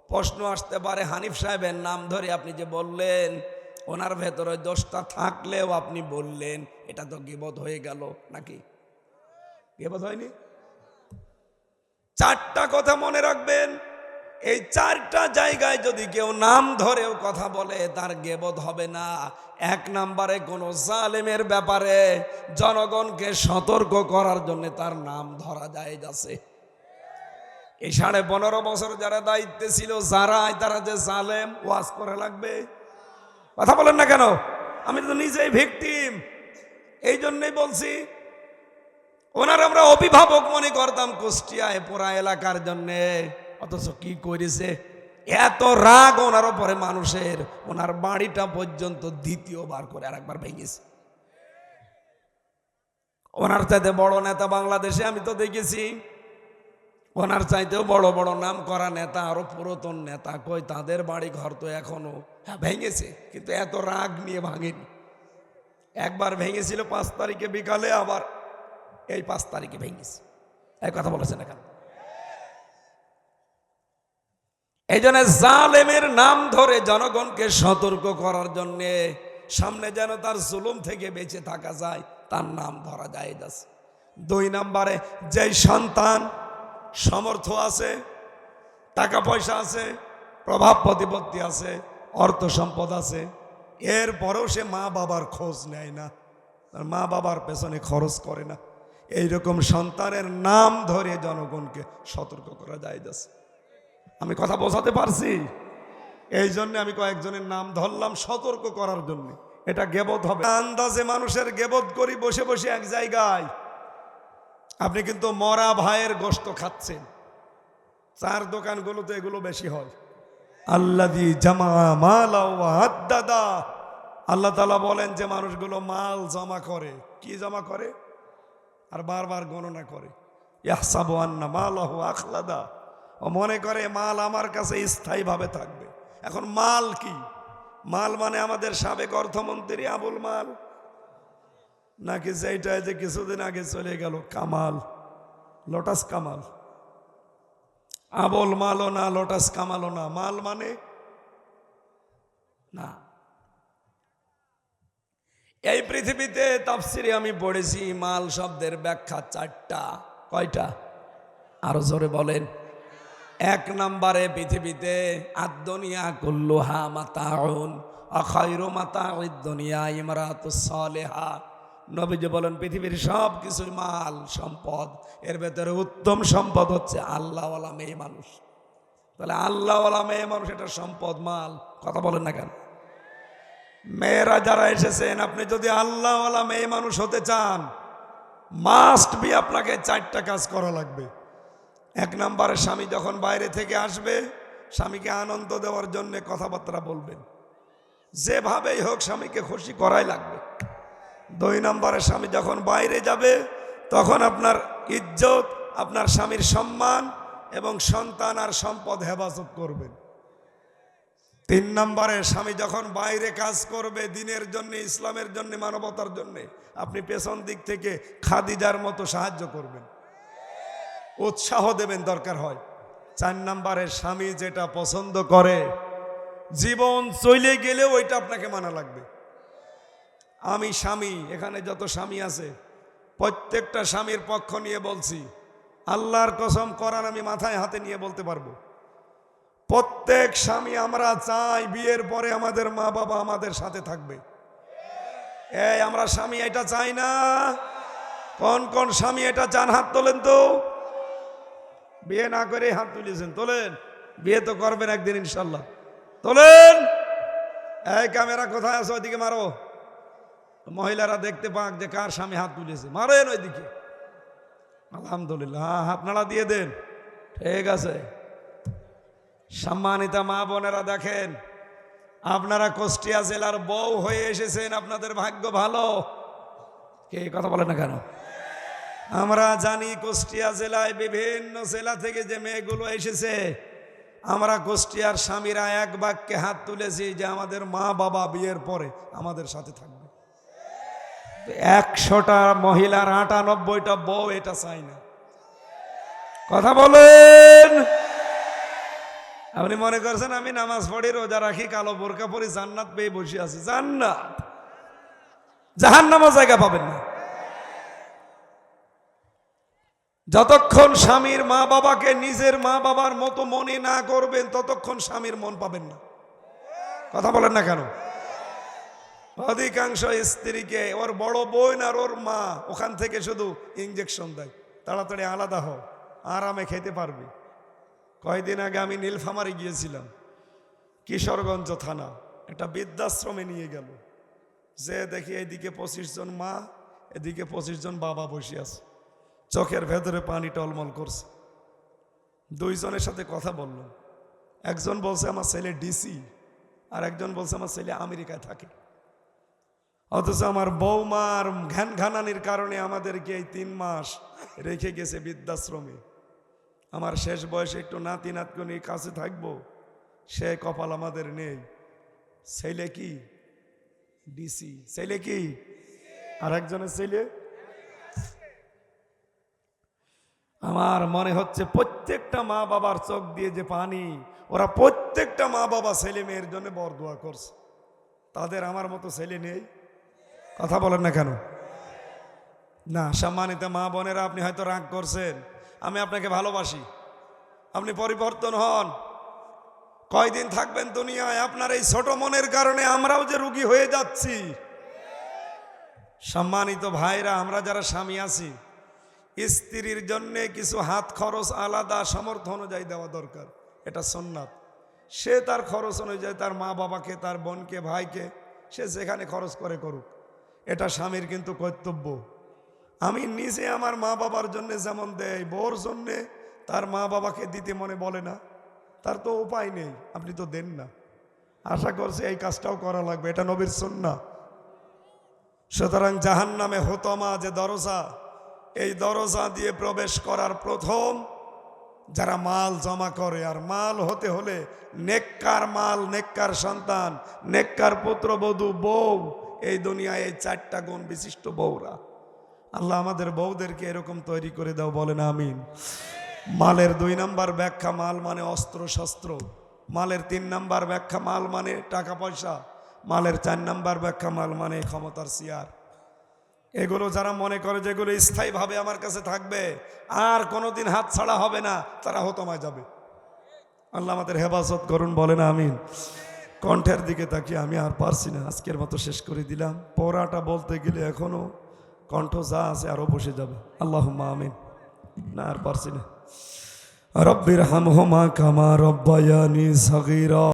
প্রশ্ন আসতে পারে, হানিফ সাহেবের নাম ধরে আপনি যে বললেন, ওনার ভেতরে দোষটা থাকলেও আপনি বললেন, এটা তো গীবত হয়ে গেল নাকি? গীবত হয়নি? 4টা কথা মনে রাখবেন। এই 4টা জায়গায় যদি কেউ নাম ধরেও কথা বলে, তার গীবত হবে না। 1 নম্বরে কোন জালেমের ব্যাপারে জনগণকে সতর্ক করার জন্য তার নাম ধরা যায় যাচ্ছে। এই 15.5 বছর যারা দায়িত্বে ছিল, তারা যে জালেম, ওয়াজ করে লাগবে। কথা বলেন না কেন? আমি তো নিজেই ভিকটিম, এই জন্যই বলছি। ওনার আমরা অভিভাবক মনে করতাম কুষ্টিয়ায় পুরা এলাকার জন্যে, অথচ কি করেছে? এত রাগ ওনার উপরে মানুষের, ওনার বাড়িটা পর্যন্ত 2বার করে আরেকবার ভেঙেছে। ওনার চাইতে বড় নেতা বাংলাদেশে আমি তো দেখেছি, ওনার চাইতেও বড় বড় নাম করা নেতা, আরো পুরাতন নেতা, কই তাদের বাড়ি ঘর তো এখনো ভেঙেছে, কিন্তু এত রাগ নিয়ে ভাঙেনি। একবার ভেঙেছিল 5 তারিখে বিকালে, আবার এই 5 তারিখে ভেঙেছে। এই কথা বলেছেন না কেন? এই জন্য জালেমের নাম ধরে জনগণকে সতর্ক করার জন্যে, সামনে যেন তার জুলুম থেকে বেঁচে থাকা যায়, তার নাম ধরা যায় যাচ্ছে। দুই নম্বরে যেই সন্তান সমর্থ আছে, টাকা পয়সা আছে, প্রভাব প্রতিপত্তি আছে, অর্থ সম্পদ আছে, এরপরেও সে মা বাবার খোঁজ নেয় না, তার মা বাবার পেছনে খরচ করে না, এইরকম সন্তানের নাম ধরে জনগণকে সতর্ক করা যায়। আমি কথা বোঝাতে পারছি? এই জন্য আমি কয়েকজনের নাম ধরলাম সতর্ক করার জন্য। এটা গেবত হবে। আন্দাজে মানুষের গেবত করি বসে বসে এক জায়গায়, আপনি কিন্তু মরা ভাইয়ের গোশত খাচ্ছেন। চার দোকানগুলোতে এগুলো বেশি হয়। আল্লাযী জামা মালা ওয়া আদ্দাদা, আল্লাহ তাআলা বলেন যে মানুষগুলো মাল জমা করে। কি জমা করে? আর বারবার গণনা করে। ইয়াহসাবু আন্না মালাহু আখলাদা, ও মনে করে মাল আমার কাছে স্থায়ীভাবে থাকবে। এখন মাল কি? মাল মানে আমাদের সাবেক অর্থমন্ত্রী আবুল মাল, নাকি যেটা যে কিছুদিন আগে চলে গেল কামাল, লোটাস কামাল? আবুল মালও না, লোটাস কামালও না। মাল মানে না। এই পৃথিবীতে তাফসিরে আমি পড়েছি মাল শব্দের ব্যাখ্যা চারটা। কয়টা? আরো জোরে বলেন। এক নম্বরে পৃথিবীতে আদ-দুনিয়া কুল্লুহা মাতাউন ওয়া খায়রু মাতাউদ দুনিয়া ইমরাতুস সালিহা। নবীজি বলেন পৃথিবীর সব কিছুই মাল সম্পদ, এর ভেতরে উত্তম সম্পদ হচ্ছে আল্লাহওয়ালা মেয়ে মানুষ। তাহলে আল্লাহওয়ালা মেয়ে মানুষ এটা সম্পদ, মাল। কথা বলেন না কেন? মেয়েরা যারা এসেছেন, আপনি যদি আল্লাহওয়ালা মেয়ে মানুষ হতে চান, মাস্ট বি আপনাকে চারটা কাজ করা লাগবে। এক নম্বরে স্বামী যখন বাইরে থেকে আসবে, স্বামীকে আনন্দ দেওয়ার জন্য কথাবার্তা বলবেন, যেভাবেই হোক স্বামীকে খুশি করাই লাগবে। দুই নম্বরে স্বামী যখন বাইরে যাবে, তখন আপনার ইজ্জত, আপনার স্বামীর সম্মান এবং সন্তান আর সম্পদ হেফাজত করবেন। তিন নম্বরে স্বামী যখন বাইরে কাজ করবে দিনের জন্য, ইসলামের জন্য, মানবতার জন্য, আপনি পেছন দিক থেকে খাদিজার মতো সাহায্য করবেন, উৎসাহ দেবেন দরকার হয়। চার নম্বরে স্বামী যেটা পছন্দ করে, জীবন চলে গেলেও ওইটা আপনাকে মানা লাগবে। আমি স্বামী, এখানে যত স্বামী আছে প্রত্যেকটা স্বামীর পক্ষ নিয়ে বলছি, আল্লাহর কসম করার আমি মাথায় হাতে নিয়ে বলতে পারবো, প্রত্যেক স্বামী আমরা চাই বিয়ের পরে আমাদের মা বাবা আমাদের সাথে থাকবে। এই আমরা স্বামী এটা চাই না? কোন কোন স্বামী এটা চান? হাত তোলেন তো। বিয়ে না করে হাত তুলেছেন, তোলেন। বিয়ে তো করবেন একদিন ইনশাল্লাহ, তোলেন। এই ক্যামেরা কোথায় আছে? ওইদিকে মারো, মহিলারা দেখতে পাক যে কার স্বামী হাত তুলেছে। মারেন ওইদিকে। আলহামদুলিল্লাহ, আপনারা দিয়ে দেন। ঠিক আছে। সম্মানিতা মা বোনেরা, দেখেন আপনারা কুষ্টিয়া জেলার বউ হয়ে এসেছেন, আপনাদের ভাগ্য ভালো। কে কথা বলে না কেন? আমরা জানি কুষ্টিয়া জেলায় বিভিন্ন জেলা থেকে যে মেয়েগুলো এসেছে, আমরা কুষ্টিয়ার স্বামীরা এক বাক্যে হাত তুলেছি যে আমাদের মা বাবা বিয়ের পরে আমাদের সাথে থাকবে। 100টা মহিলার 98টা বউ এটা চাই না। কথা বলেন। আপনি মনে করছেন আমি নামাজ পড়ি, রোজা রাখি, কালো বোরকা পরি, জান্নাত পেয়ে বসে আছি? জান্নাত, জাহান্নামও জায়গা পাবেন না। যতক্ষণ স্বামীর মা বাবাকে নিজের মা বাবার মতো মনে না করবেন, ততক্ষণ স্বামীর মন পাবেন না। কথা বলেন না কেন? অধিকাংশ স্ত্রীকে ওর বড় বোন আর ওর মা ওখান থেকে শুধু ইঞ্জেকশন দেয়, তাড়াতাড়ি আলাদা হও, আরামে খেতে পারবি। কয়েকদিন আগে আমি নীলফামারী গিয়েছিলাম, কিশোরগঞ্জ থানা, একটা বৃদ্ধাশ্রমে নিয়ে গেল। যে দেখি এদিকে 25 জন মা, এদিকে 25 জন বাবা বসে আছে, চোখের ভেতরে পানি টলমল করছে। দুইজনের সাথে কথা বললাম, একজন বলছে আমার ছেলে ডিসি, আর একজন বলছে আমার ছেলে আমেরিকায় থাকে। অথচ আমার বৌমার ঘ্যানঘানানির কারণে আমাদেরকে এই 3 মাস রেখে গেছে বৃদ্ধাশ্রমে। আমার শেষ বয়সে একটু নাতি নাতনি কাছে থাকবো, সে কপাল আমাদের নেই। ছেলে কি ডিসি, ছেলে কি আর একজনের ছেলে। আমার মনে হচ্ছে প্রত্যেকটা মা বাবার চোখ দিয়ে যে পানি, ওরা প্রত্যেকটা মা বাবা ছেলে মেয়ের জন্য বরদোয়া করছে। তাদের আমার মতো ছেলে নেই। কথা বলেন না কেন? না, সম্মানিত মা বোনেরা, আপনি হয়তো রাগ করছেন, আমি আপনাকে ভালোবাসি, আপনি পরিবর্তন হন। কয়দিন থাকবেন দুনিয়ায়? আপনার এই ছোট মনের কারণে আমরাও যে রুগী হয়ে যাচ্ছি। সম্মানিত ভাইরা, আমরা যারা স্বামী আছি, স্ত্রীর জন্য কিছু হাত খরচ আলাদা সামর্থ্য অনুযায়ী দেওয়া দরকার, এটা সুন্নাত। সে তার খরচ অনুযায়ী তার মা বাবাকে, তার বোনকে, ভাইকে সে যেখানে খরচ করে করুক, এটা স্বামীর কিন্তু কর্তব্য। আমি নিজে আমার মা বাবার জন্য যেমন দেই, বোর জন্যে তার মা বাবাকে দিতে মনে বলে না, তার তো উপায় নেই, আপনি তো দেন না। আশা করছি এই কাজটাও করা লাগবে, এটা নবীর সুন্নাহ। সুতরাং জাহান্নামে হুতমা যে দরজা, এই দরজা দিয়ে প্রবেশ করার প্রথম যারা মাল জমা করে, আর মাল হতে হলে নেককার মাল, নেককার সন্তান, নেককার পুত্রবধূ, বউ, এই দুনিয়ায় এই 4টা গুণ বিশিষ্ট বউরা। আল্লাহ আমাদের বউদেরকে এরকম তৈরি করে দাও, বলেন আমিন। মালের 2 নাম্বার ব্যাখ্যা, মাল মানে অস্ত্র শস্ত্র। মালের 3 নাম্বার ব্যাখ্যা, মাল মানে টাকা পয়সা। মালের 4 নাম্বার ব্যাখ্যা, মাল মানে ক্ষমতার চেয়ার। এগুলো যারা মনে করে যেগুলো স্থায়ীভাবে আমার কাছে থাকবে, আর কোনোদিন হাত ছাড়া হবে না, তারা হতমায় যাবে। আল্লাহ আমাদের হেফাজত করুন, বলেন আমিন। কণ্ঠের দিকে তাকিয়ে আমি আর পারছি না, আজকের মতো শেষ করে দিলাম। পড়াটা বলতে গেলে এখনো কণ্ঠ যা আছে আরো বসে যাবে। আল্লাহুম্মা আমিন। না, আর পারছি না। রব্বির হামহুমা কামা রব্বায়ানি সগীরা।